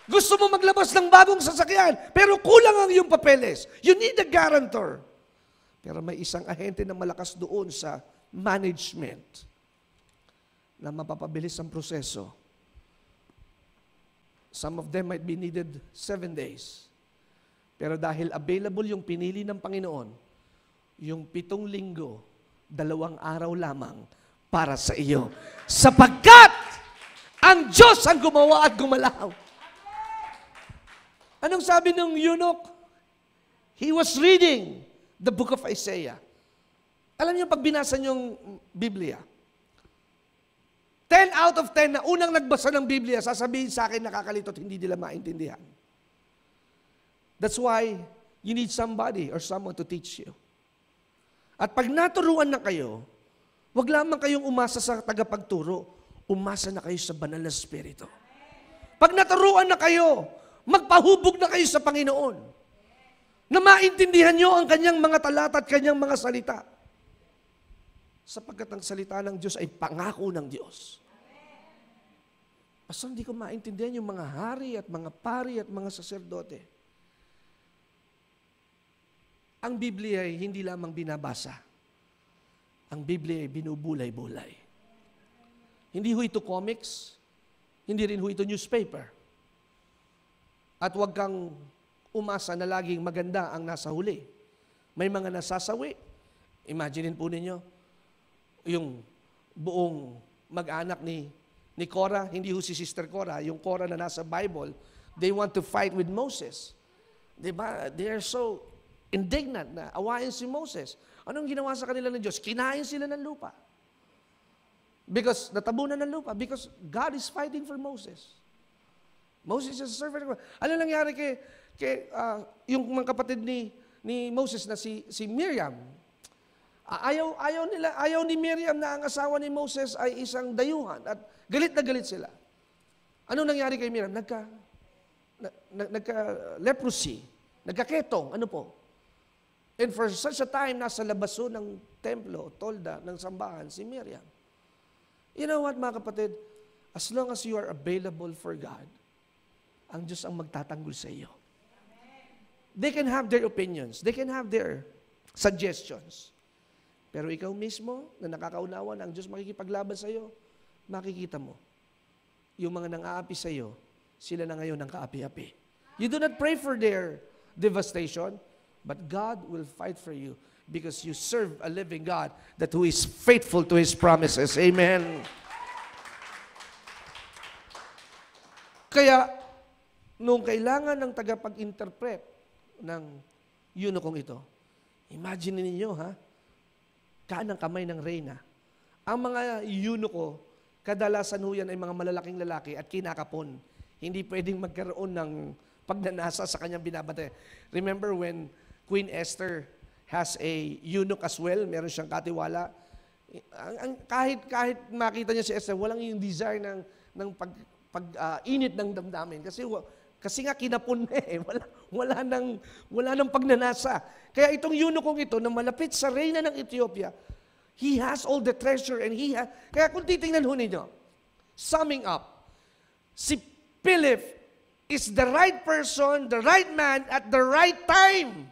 Gusto mo maglabas ng bagong sasakyan, pero kulang ang iyong papeles. You need a guarantor. Pero may isang ahente na malakas doon sa management na mapapabilis ang proseso. Some of them might be needed 7 days. Pero dahil available yung pinili ng Panginoon, yung 7 linggo, 2 araw lamang para sa iyo. Sapagkat ang Diyos ang gumawa at gumalaw. Anong sabi ng eunuch? He was reading the book of Isaiah. Alam niyo, pag binasa niyong Biblia, 10 out of 10 na unang nagbasa ng Biblia, sasabihin sa akin nakakalito at hindi nila maintindihan. That's why you need somebody or someone to teach you. At pag naturuan na kayo, huwag lamang kayong umasa sa tagapagturo, umasa na kayo sa banal na Espiritu. Pag naturuan na kayo, magpahubog na kayo sa Panginoon, na maintindihan nyo ang kanyang mga talata at kanyang mga salita. Sapagkat ang salita ng Diyos ay pangako ng Diyos. Basta hindi ko maintindihan yung mga hari at mga pari at mga saserdote. Ang Biblia ay hindi lamang binabasa. Ang Biblia ay binubulay-bulay. Hindi ho ito comics, hindi rin ho ito newspaper. At huwag kang umasa na laging maganda ang nasa huli. May mga nasasawi. Imaginin po ninyo, yung buong mag-anak ni Korah, hindi ho si Sister Korah, yung Korah na nasa Bible, they want to fight with Moses. Diba? They are so indignant na awayin si Moses. Anong ginawa sa kanila ng Diyos? Kinain sila ng lupa. Because, natabunan ng lupa. Because God is fighting for Moses. Moses is a servant of God. Ano nangyari kay yung mga kapatid ni Moses na si Miriam? Ayaw ni Miriam na ang asawa ni Moses ay isang dayuhan. At galit na galit sila. Ano nangyari kay Miriam? Nagka-leprosy. Nagka-ketong. Ano po? And for such a time, nasa labaso ng templo, tolda, ng sambahan, si Miriam. You know what, mga kapatid? As long as you are available for God, ang Diyos ang magtatanggol sa iyo. They can have their opinions. They can have their suggestions. Pero ikaw mismo, na nakakaunawa na ang Diyos makikipaglaban sa iyo, makikita mo, yung mga nang-aapi sa iyo, sila na ngayon ng kaapi-api. You do not pray for their devastation, but God will fight for you because you serve a living God that who is faithful to His promises. Amen. Kaya, nung kailangan ng tagapag-interpret ng eunuchong ito, imagine ninyo kanang kamay ng reyna. Ang mga eunucho, kadalasan ho yan ay mga malalaking lalaki at kinakapon. Hindi pwedeng magkaroon ng pagnanasa sa kanyang binabantay. Remember when Queen Esther has a eunuch as well, meron siyang katiwala. Kahit makita niya si Esther, walang yung desire ng init ng damdamin. Kasi nga kinapon na wala nang pagnanasa. Kaya itong eunuchong ito na malapit sa reyna ng Ethiopia, he has all the treasure and kaya kung titingnan ho ninyo, summing up, si Philip is the right person, the right man at the right time.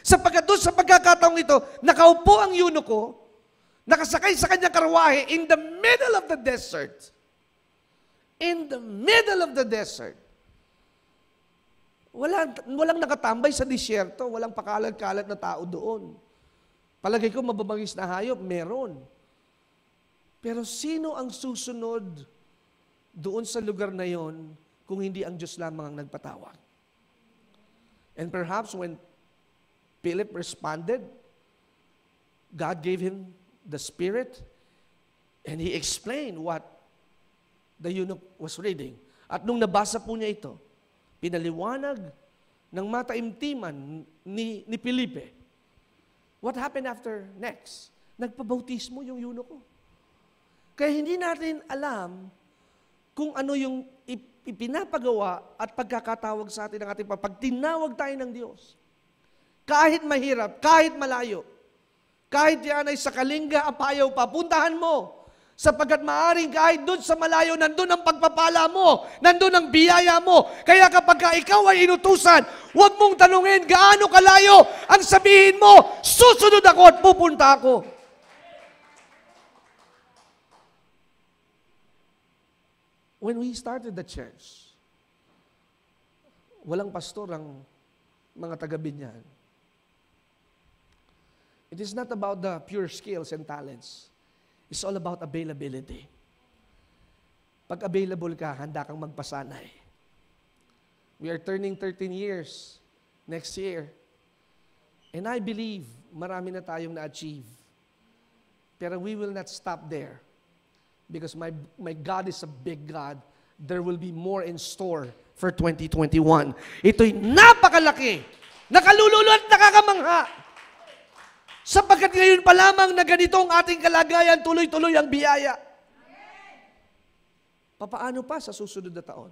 Sapagkat doon sa pagkakataong ito, nakaupo ang eunucho, nakasakay sa kanyang karwahe in the middle of the desert. In the middle of the desert. Walang nakatambay sa disyerto, walang pakalat-kalat na tao doon. Palagay ko mababangis na hayop, meron. Pero sino ang susunod doon sa lugar na yon kung hindi ang Diyos lamang ang nagpatawag? And perhaps when Philip responded, God gave him the Spirit and he explained what the eunuch was reading. At nung nabasa po niya ito, pinaliwanag ng mataimtiman ni Felipe. What happened after next? Nagpabautismo yung eunucho. Kaya hindi natin alam kung ano yung ipinapagawa at pagkakatawag sa atin ng ating pag tinawag tayo ng Diyos. Kahit mahirap, kahit malayo, kahit yan ay sa kalinga, apayaw pa, puntahan mo. Sapagkat maaring kahit doon sa malayo, nandun ang pagpapala mo, nandun ang biyaya mo. Kaya kapag ikaw ay inutusan, huwag mong tanungin gaano kalayo, ang sabihin mo, susunod ako at pupunta ako. When we started the church, walang pastor ang mga taga-Binyan. It is not about the pure skills and talents. It's all about availability. Pag available ka, handa kang magpasanay. We are turning 13 years next year. And I believe marami na tayong na-achieve. Pero we will not stop there. Because my God is a big God. There will be more in store for 2021. Ito'y napakalaki, nakalululo at nakakamangha. Sapagkat ngayon pa lamang na ganito ang ating kalagayan, tuloy-tuloy ang biyaya. Papaano pa sa susunod na taon?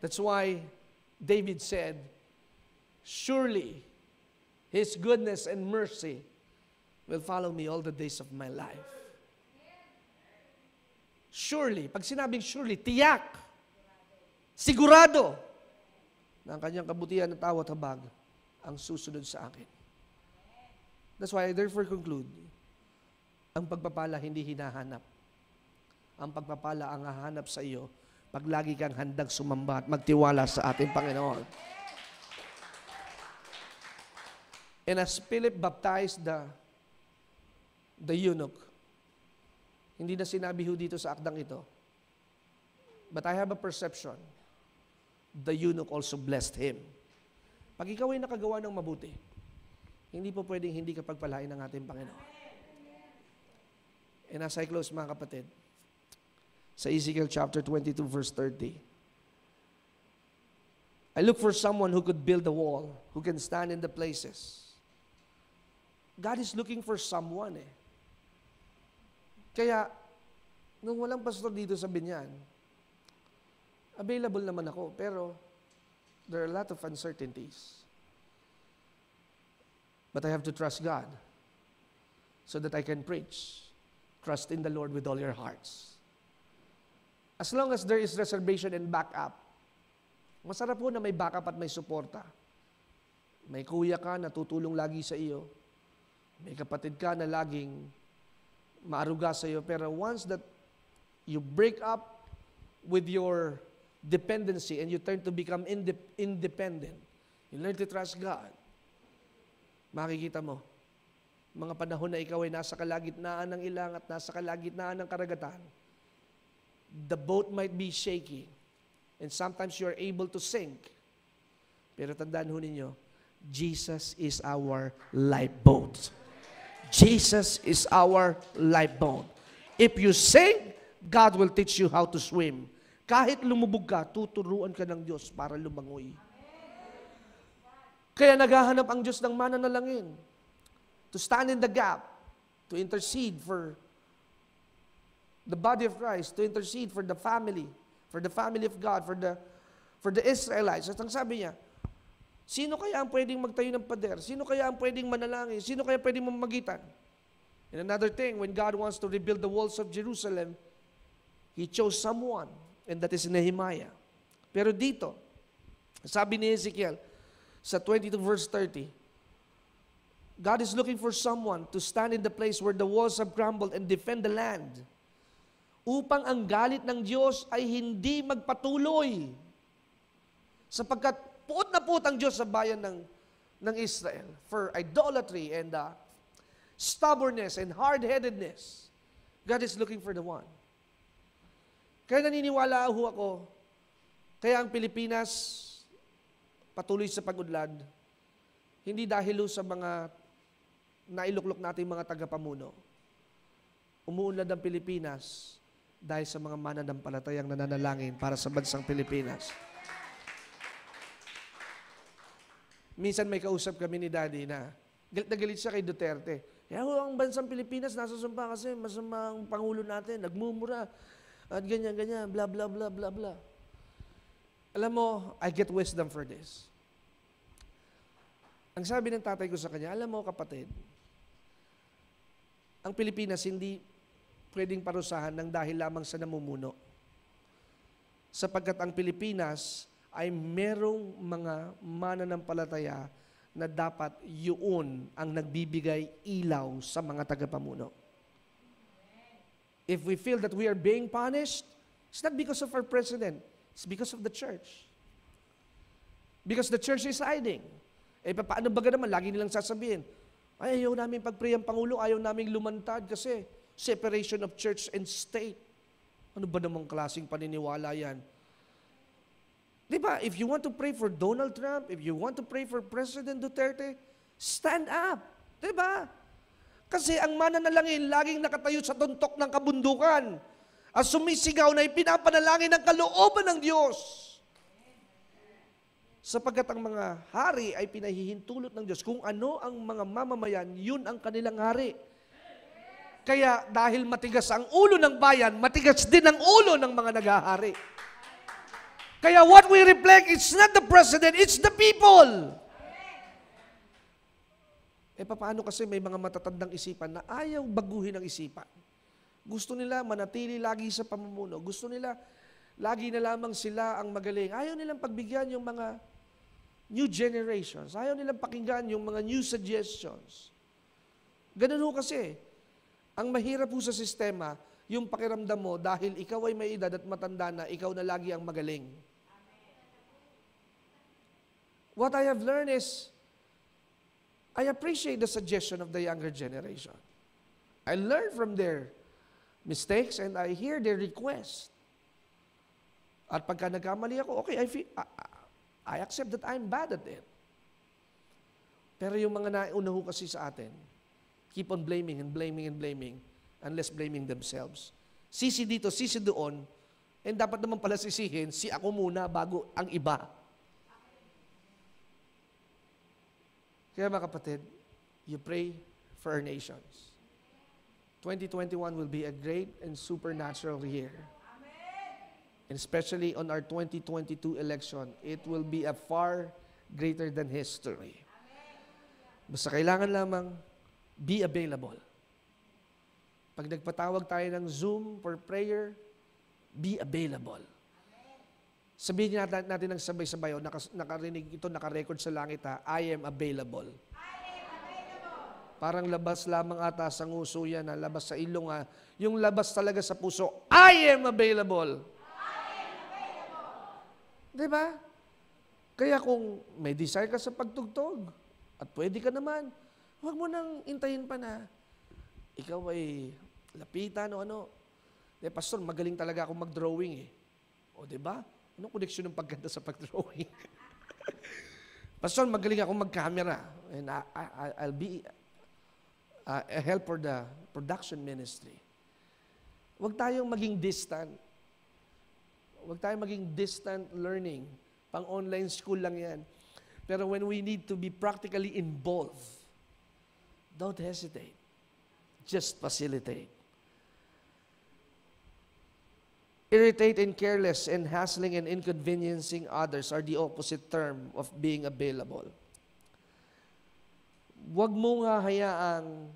That's why David said, surely His goodness and mercy will follow me all the days of my life. Surely, pag sinabing surely, tiyak, sigurado, na ang kanyang kabutihan at tawat habag ang susunod sa akin. That's why I therefore conclude, ang pagpapala hindi hinahanap. Ang pagpapala ang hahanap sa iyo pag lagi kang handang sumamba at magtiwala sa ating Panginoon. And as Philip baptized the eunuch, hindi na sinabi ho dito sa akdang ito, but I have a perception, the eunuch also blessed him. Pag ikaw ay nakagawa ng mabuti, hindi po pwedeng hindi ka pagpalain ng ating Panginoon. And as I close, mga kapatid, sa Ezekiel chapter 22, verse 30, I look for someone who could build a wall, who can stand in the places. God is looking for someone Kaya, nung walang pastor dito sa Binyan, available naman ako, pero there are a lot of uncertainties. But I have to trust God so that I can preach. Trust in the Lord with all your hearts. As long as there is reservation and backup, masarap po na may backup at may suporta. May kuya ka na tutulong lagi sa iyo. May kapatid ka na laging maaruga sa iyo. Pero once that you break up with your dependency and you turn to become independent, you learn to trust God, makikita mo, mga panahon na ikaw ay nasa kalagitnaan ng ilang at nasa kalagitnaan ng karagatan, the boat might be shaky and sometimes you are able to sink. Pero tandaan ho ninyo, Jesus is our lifeboat. Jesus is our lifeboat. If you sink, God will teach you how to swim. Kahit lumubog ka, tuturuan ka ng Diyos para lumangoy. Kaya naghahanap ang Diyos ng mananalangin to stand in the gap, to intercede for the body of Christ, to intercede for the family of God, for the Israelites. At ang sabi niya, sino kaya ang pwedeng magtayo ng pader? Sino kaya ang pwedeng manalangin? Sino kaya pwedeng mamagitan? And another thing, when God wants to rebuild the walls of Jerusalem, He chose someone, and that is Nehemiah. Pero dito, sabi ni Ezekiel, sa 22 verse 30, God is looking for someone to stand in the place where the walls have crumbled and defend the land, upang ang galit ng Diyos ay hindi magpatuloy. Sapagkat puot na puot ang Diyos sa bayan ng Israel for idolatry and stubbornness and hard-headedness. God is looking for the one. Kaya naniniwala ako, kaya ang Pilipinas patuloy sa pag-udlad, hindi dahil sa mga nailuklok nating mga tagapamuno. Umuunlad ang Pilipinas dahil sa mga mananampalatayang nananalangin para sa bansang Pilipinas. Minsan may kausap kami ni Daddy na galit na galit siya kay Duterte. Kaya ang bansang Pilipinas nasasumpa kasi masamang pangulo natin, nagmumura at ganyan-ganyan, bla bla bla bla bla. Alam mo, I get wisdom for this. Ang sabi ng tatay ko sa kanya, alam mo kapatid, ang Pilipinas hindi pwedeng parusahan ng dahil lamang sa namumuno. Sapagkat ang Pilipinas ay merong mga mananampalataya na dapat yun ang nagbibigay ilaw sa mga tagapamuno. If we feel that we are being punished, it's not because of our president, it's because of the church. Because the church is hiding. Paano ba naman? Lagi nilang sasabihin, ay, ayaw namin pag-pray ang Pangulo, ayaw namin lumantad kasi separation of church and state. Ano ba namang klaseng paniniwala yan? Diba, if you want to pray for Donald Trump, if you want to pray for President Duterte, stand up. Diba? Kasi ang mananalangin laging nakatayo sa tuntok ng kabundukan at sumisigaw na ipinapanalangin ng kalooban ng Diyos. Sapagkat ang mga hari ay pinahihintulot ng Diyos. Kung ano ang mga mamamayan, yun ang kanilang hari. Kaya dahil matigas ang ulo ng bayan, matigas din ang ulo ng mga naghahari. Kaya what we reflect, it's not the president, it's the people. Paano kasi may mga matatandang isipan na ayaw baguhin ang isipan. Gusto nila manatili lagi sa pamumuno. Gusto nila lagi na lamang sila ang magaling. Ayaw nilang pagbigyan yung mga new generations. Ayaw nilang pakinggan yung mga new suggestions. Ganun ho kasi. Ang mahirap po sa sistema, yung pakiramdam mo dahil ikaw ay may edad at matanda na, ikaw na lagi ang magaling. What I have learned is, I appreciate the suggestion of the younger generation. I learn from their mistakes and I hear their request. At pagka nagkamali ako, okay, I accept that I'm bad at it. Pero yung mga nauna ho kasi sa atin, keep on blaming and blaming and blaming unless blaming themselves. Sisi dito, sisi doon, and dapat naman pala sisihin, si ako muna bago ang iba. Kaya mga kapatid, you pray for our nations. 2021 will be a great and supernatural year. And especially on our 2022 election, it will be a far greater than history. Basta kailangan lamang be available. Pag nagpatawag tayo ng Zoom for prayer, be available. Sabihin natin ng sabay-sabay, nakarinig ito, nakarecord sa langit ha, I am available. Parang labas lamang ata sa nguso yan, labas sa ilong ha. Yung labas talaga sa puso, I am available. Di ba? Kaya kung may desire ka sa pagtugtog, at pwede ka naman, huwag mo nang intayin pa na ikaw ay lapitan o ano. Pastor, magaling talaga akong mag-drawing eh. O, di ba? Anong koneksyon ng pagganda sa pag-drawing? Pastor, magaling akong mag-camera. And I'll be a help for the production ministry. Huwag tayong maging distant. Huwag tayong maging distant learning. Pang-online school lang yan. Pero when we need to be practically involved, don't hesitate. Just facilitate. Irritate and careless and hassling and inconveniencing others are the opposite term of being available. Huwag mong hahayaang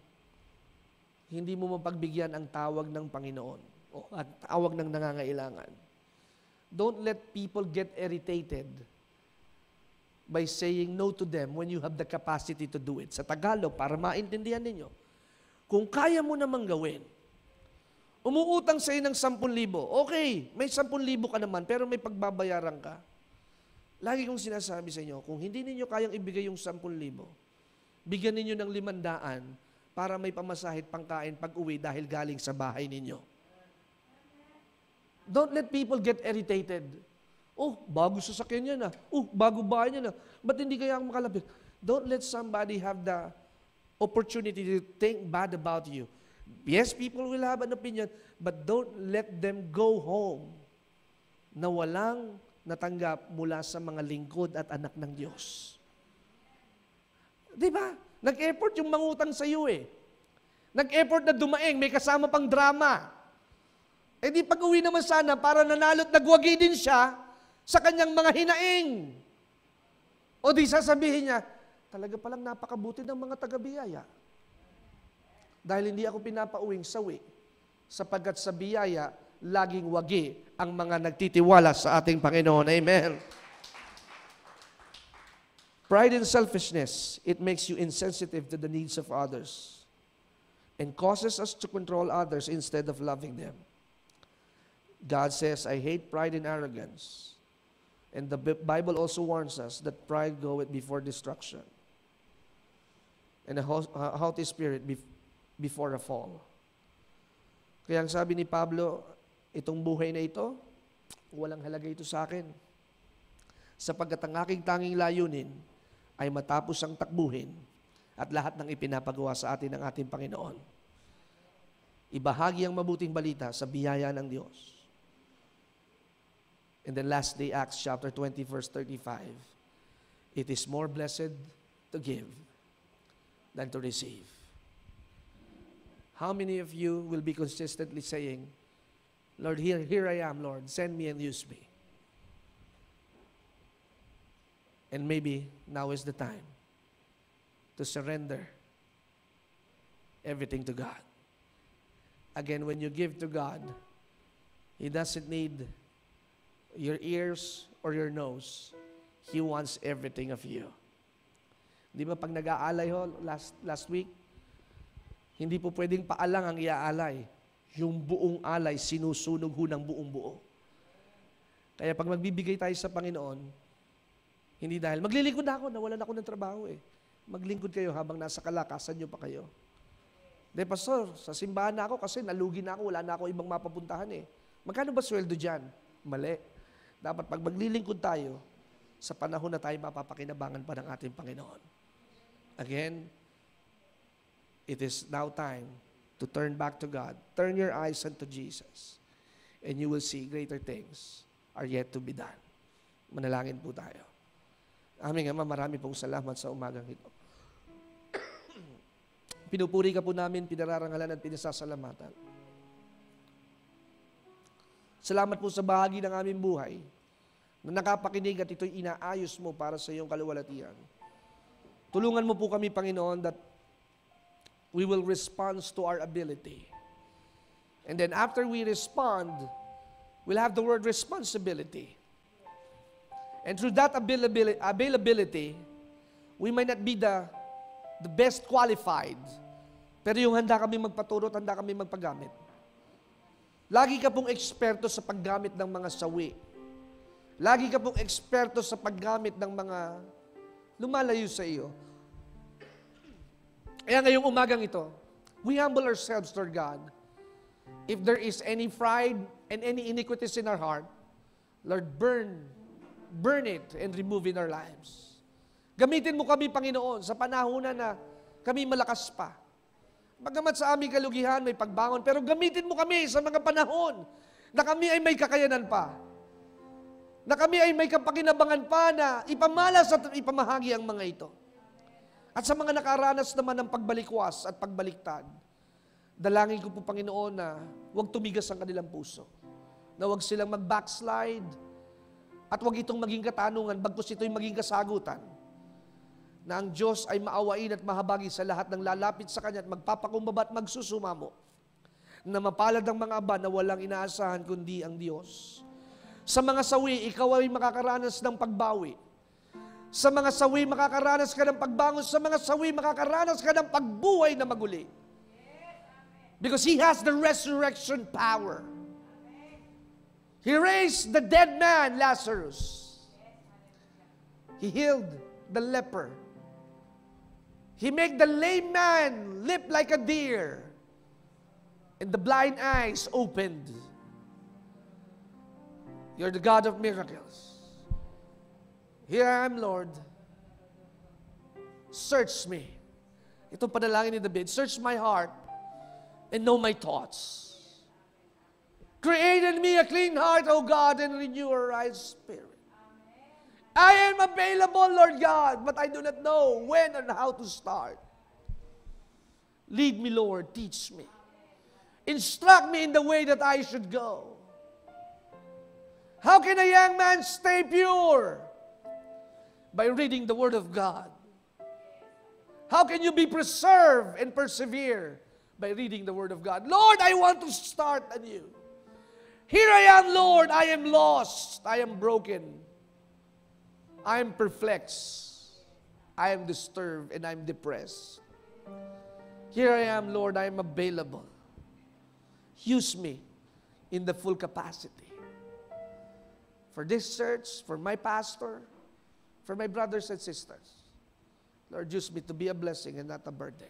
hindi mo mapagbigyan ang tawag ng Panginoon o at tawag ng nangangailangan. Don't let people get irritated by saying no to them when you have the capacity to do it. Sa Tagalog, para maintindihan ninyo, kung kaya mo namang gawin, umuutang sa iyo ng 10,000. Okay, may 10,000 ka naman, pero may pagbabayaran ka. Lagi kong sinasabi sa inyo, kung hindi ninyo kayang ibigay yung 10,000, bigyan ninyo ng 500 para may pamasahit pangkain pag-uwi dahil galing sa bahay ninyo. Don't let people get irritated. Oh, bago sasakyan niya na. Oh, bago bahay niya na. Ba't hindi kaya ako makalapit? Don't let somebody have the opportunity to think bad about you. Yes, people will have an opinion, but don't let them go home na walang natanggap mula sa mga lingkod at anak ng Diyos. Di ba? Nag-effort yung mangutang sa iyo eh. Nag-effort na dumaing, may kasama pang drama. Eh di pag-uwi naman sana para nanalo't nagwagi din siya sa kanyang mga hinaing. O di sasabihin niya, talaga palang napakabuti ng mga taga-biyaya. Dahil hindi ako pinapauwing sawi, sapagkat sa biyaya, laging wagi ang mga nagtitiwala sa ating Panginoon. Amen. Pride and selfishness, it makes you insensitive to the needs of others and causes us to control others instead of loving them. God says, I hate pride and arrogance. And the Bible also warns us that pride goeth before destruction and a haughty spirit before a fall. Kaya ang sabi ni Pablo, itong buhay na ito, walang halaga ito sa akin. Sapagkat ang aking tanging layunin ay matapos ang takbuhin at lahat ng ipinapagawa sa atin ng ating Panginoon. Ibahagi ang mabuting balita sa biyaya ng Diyos. And then lastly, Acts chapter 20, verse 35. It is more blessed to give than to receive. How many of you will be consistently saying, Lord, here I am, Lord, send me and use me. And maybe now is the time to surrender everything to God. Again, when you give to God, He doesn't need your ears or your nose. He wants everything of you. Di ba pag nag-aalay ho, last week, hindi po pwedeng paalang ang iaalay. Yung buong alay, sinusunog ho ng buong buo. Kaya pag magbibigay tayo sa Panginoon, hindi dahil, maglilingkod ako, nawalan ako ng trabaho eh. Maglingkod kayo habang nasa kalakasan nyo pa kayo. De, pastor, sa simbahan na ako kasi nalugi na ako, wala na ako ibang mapapuntahan eh. Magkano ba sweldo dyan? Mali. Dapat pag maglilingkod tayo, sa panahon na tayo mapapakinabangan pa ng ating Panginoon. Again, it is now time to turn back to God. Turn your eyes unto Jesus. And you will see greater things are yet to be done. Manalangin po tayo. Aming Ama, marami pong salamat sa umagang ito. Pinupuri ka po namin, pinararangalan at pinasasalamatan. Salamat po sa bahagi ng aming buhay na nakapakinig at ito'y inaayos mo para sa iyong kaluwalhatian. Tulungan mo po kami, Panginoon, that we will respond to our ability. And then after we respond, we'll have the word responsibility. And through that availability, we might not be the best qualified, pero yung handa kami magpaturo at handa kami magpagamit. Lagi ka pong eksperto sa paggamit ng mga sawi. Lagi ka pong eksperto sa paggamit ng mga lumalayo sa iyo. Kaya ngayong umagang ito, we humble ourselves, Lord God. If there is any pride and any iniquities in our heart, Lord, burn it and remove in our lives. Gamitin mo kami, Panginoon, sa panahon na kami malakas pa. Bagamat sa aming kalugihan may pagbangon, pero gamitin mo kami sa mga panahon na kami ay may kakayanan pa. Na kami ay may kapakinabangan pa na ipamalas at ipamahagi ang mga ito. At sa mga nakaranas naman ng pagbalikwas at pagbaliktad, dalangin ko po, Panginoon, na huwag tumigas ang kanilang puso. Na huwag silang mag-backslide at huwag itong maging katanungan, bagkus ito'y maging kasagutan. Na ang Diyos ay maawain at mahabagi sa lahat ng lalapit sa Kanya at magpapakumbaba at magsusumamo. Na mapalad ang mga aba na walang inaasahan kundi ang Diyos. Sa mga sawi, ikaw ay makakaranas ng pagbawi. Sa mga sawi, makakaranas ka ng pagbangon. Sa mga sawi, makakaranas ka ng pagbuhay na maguli. Because He has the resurrection power. He raised the dead man, Lazarus. He healed the leper. He made the lame man leap like a deer. And the blind eyes opened. You're the God of miracles. Here I am, Lord. Search me. Itong panalangin ni David, search my heart and know my thoughts. Create in me a clean heart, O God, and renew a right spirit. I am available, Lord God, but I do not know when and how to start. Lead me, Lord, teach me. Instruct me in the way that I should go. How can a young man stay pure? By reading the Word of God. How can you be preserved and persevere? By reading the Word of God. Lord, I want to start anew. Here I am, Lord. I am lost. I am broken. I am perplexed. I am disturbed and I am depressed. Here I am, Lord. I am available. Use me in the full capacity. For this church, for my pastor, for my brothers and sisters. Lord, use me to be a blessing and not a burden.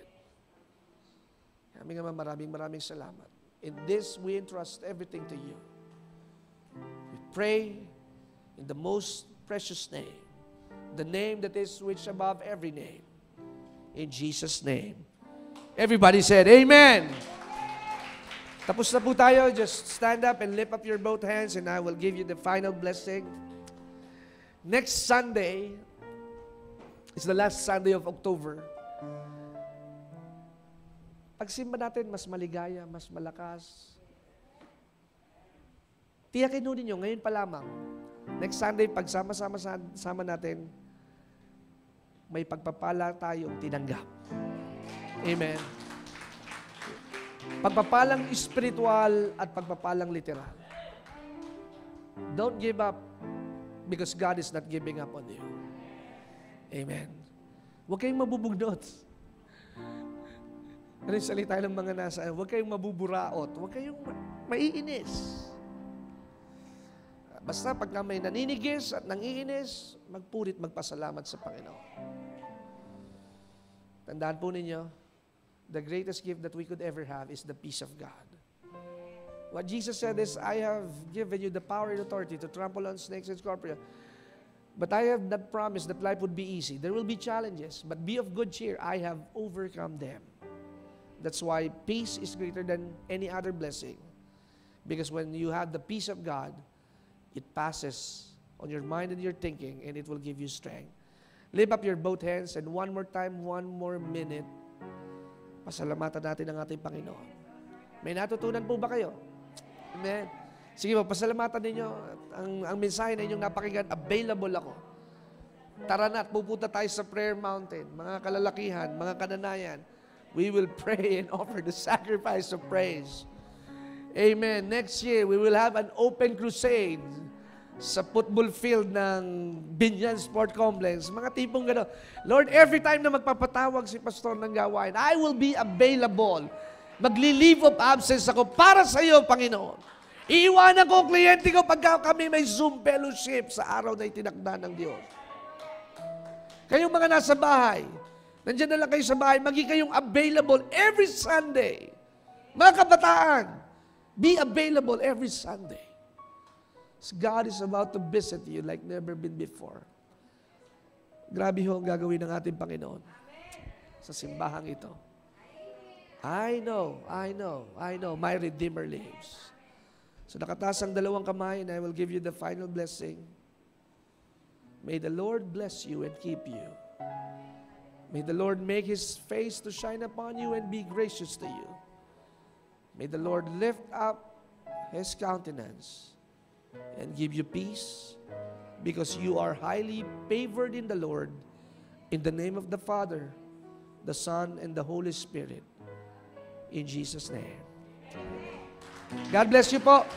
Aming Ama, maraming salamat. In this, we entrust everything to you. We pray in the most precious name, the name that is which above every name. In Jesus' name. Everybody said, Amen. Tapos na po tayo. Just stand up and lift up your both hands and I will give you the final blessing. Next Sunday is the last Sunday of October. Pagsimba natin, mas maligaya, mas malakas. Tiyakin ho ninyo, ngayon pa lamang. Next Sunday, pagsama-sama natin, may pagpapala tayong tinanggap. Amen. Pagpapalang spiritual at pagpapalang literal. Don't give up because God is not giving up on you. Amen. Huwag kayong mabubugnot. Ano yung salita ng mga nasa, huwag kayong mabuburaot, huwag kayong maiinis. Basta pagka may naninigis at nangiinis, magpurit, magpasalamat sa Panginoon. Tandaan po ninyo, the greatest gift that we could ever have is the peace of God. What Jesus said is, I have given you the power and authority to trample on snakes and scorpions. But I have not promised that life would be easy. There will be challenges, but be of good cheer. I have overcome them. That's why peace is greater than any other blessing. Because when you have the peace of God, it passes on your mind and your thinking, and it will give you strength. Lift up your both hands, and one more time, one more minute, pasalamatan natin ang ating Panginoon. May natutunan po ba kayo? Amen. Sige po, pasalamatan ninyo. Ang mensahe na inyong napakinggan, available ako. Tara na at pupunta tayo sa prayer mountain. Mga kalalakihan, mga kananayan, we will pray and offer the sacrifice of praise. Amen. Next year, we will have an open crusade sa football field ng Binyan Sport Complex. Mga tipong gano'n. Lord, every time na magpapatawag si Pastor ng gawain, I will be available. Magli-leave of absence ako para sa iyo, Panginoon. Iiwanan ko ang kliyente ko pagka kami may Zoom fellowship sa araw na itinakda ng Diyos. Kayong mga nasa bahay, nandiyan na lang kayo sa bahay, maging kayong available every Sunday. Mga kabataan, be available every Sunday. God is about to visit you like never been before. Grabe ho ang gagawin ng ating Panginoon sa simbahang ito. I know, my Redeemer lives. So nakataas ang dalawang kamay and I will give you the final blessing. May the Lord bless you and keep you. May the Lord make His face to shine upon you and be gracious to you. May the Lord lift up His countenance and give you peace because you are highly favored in the Lord. In the name of the Father, the Son, and the Holy Spirit. In Jesus' name. God bless you po.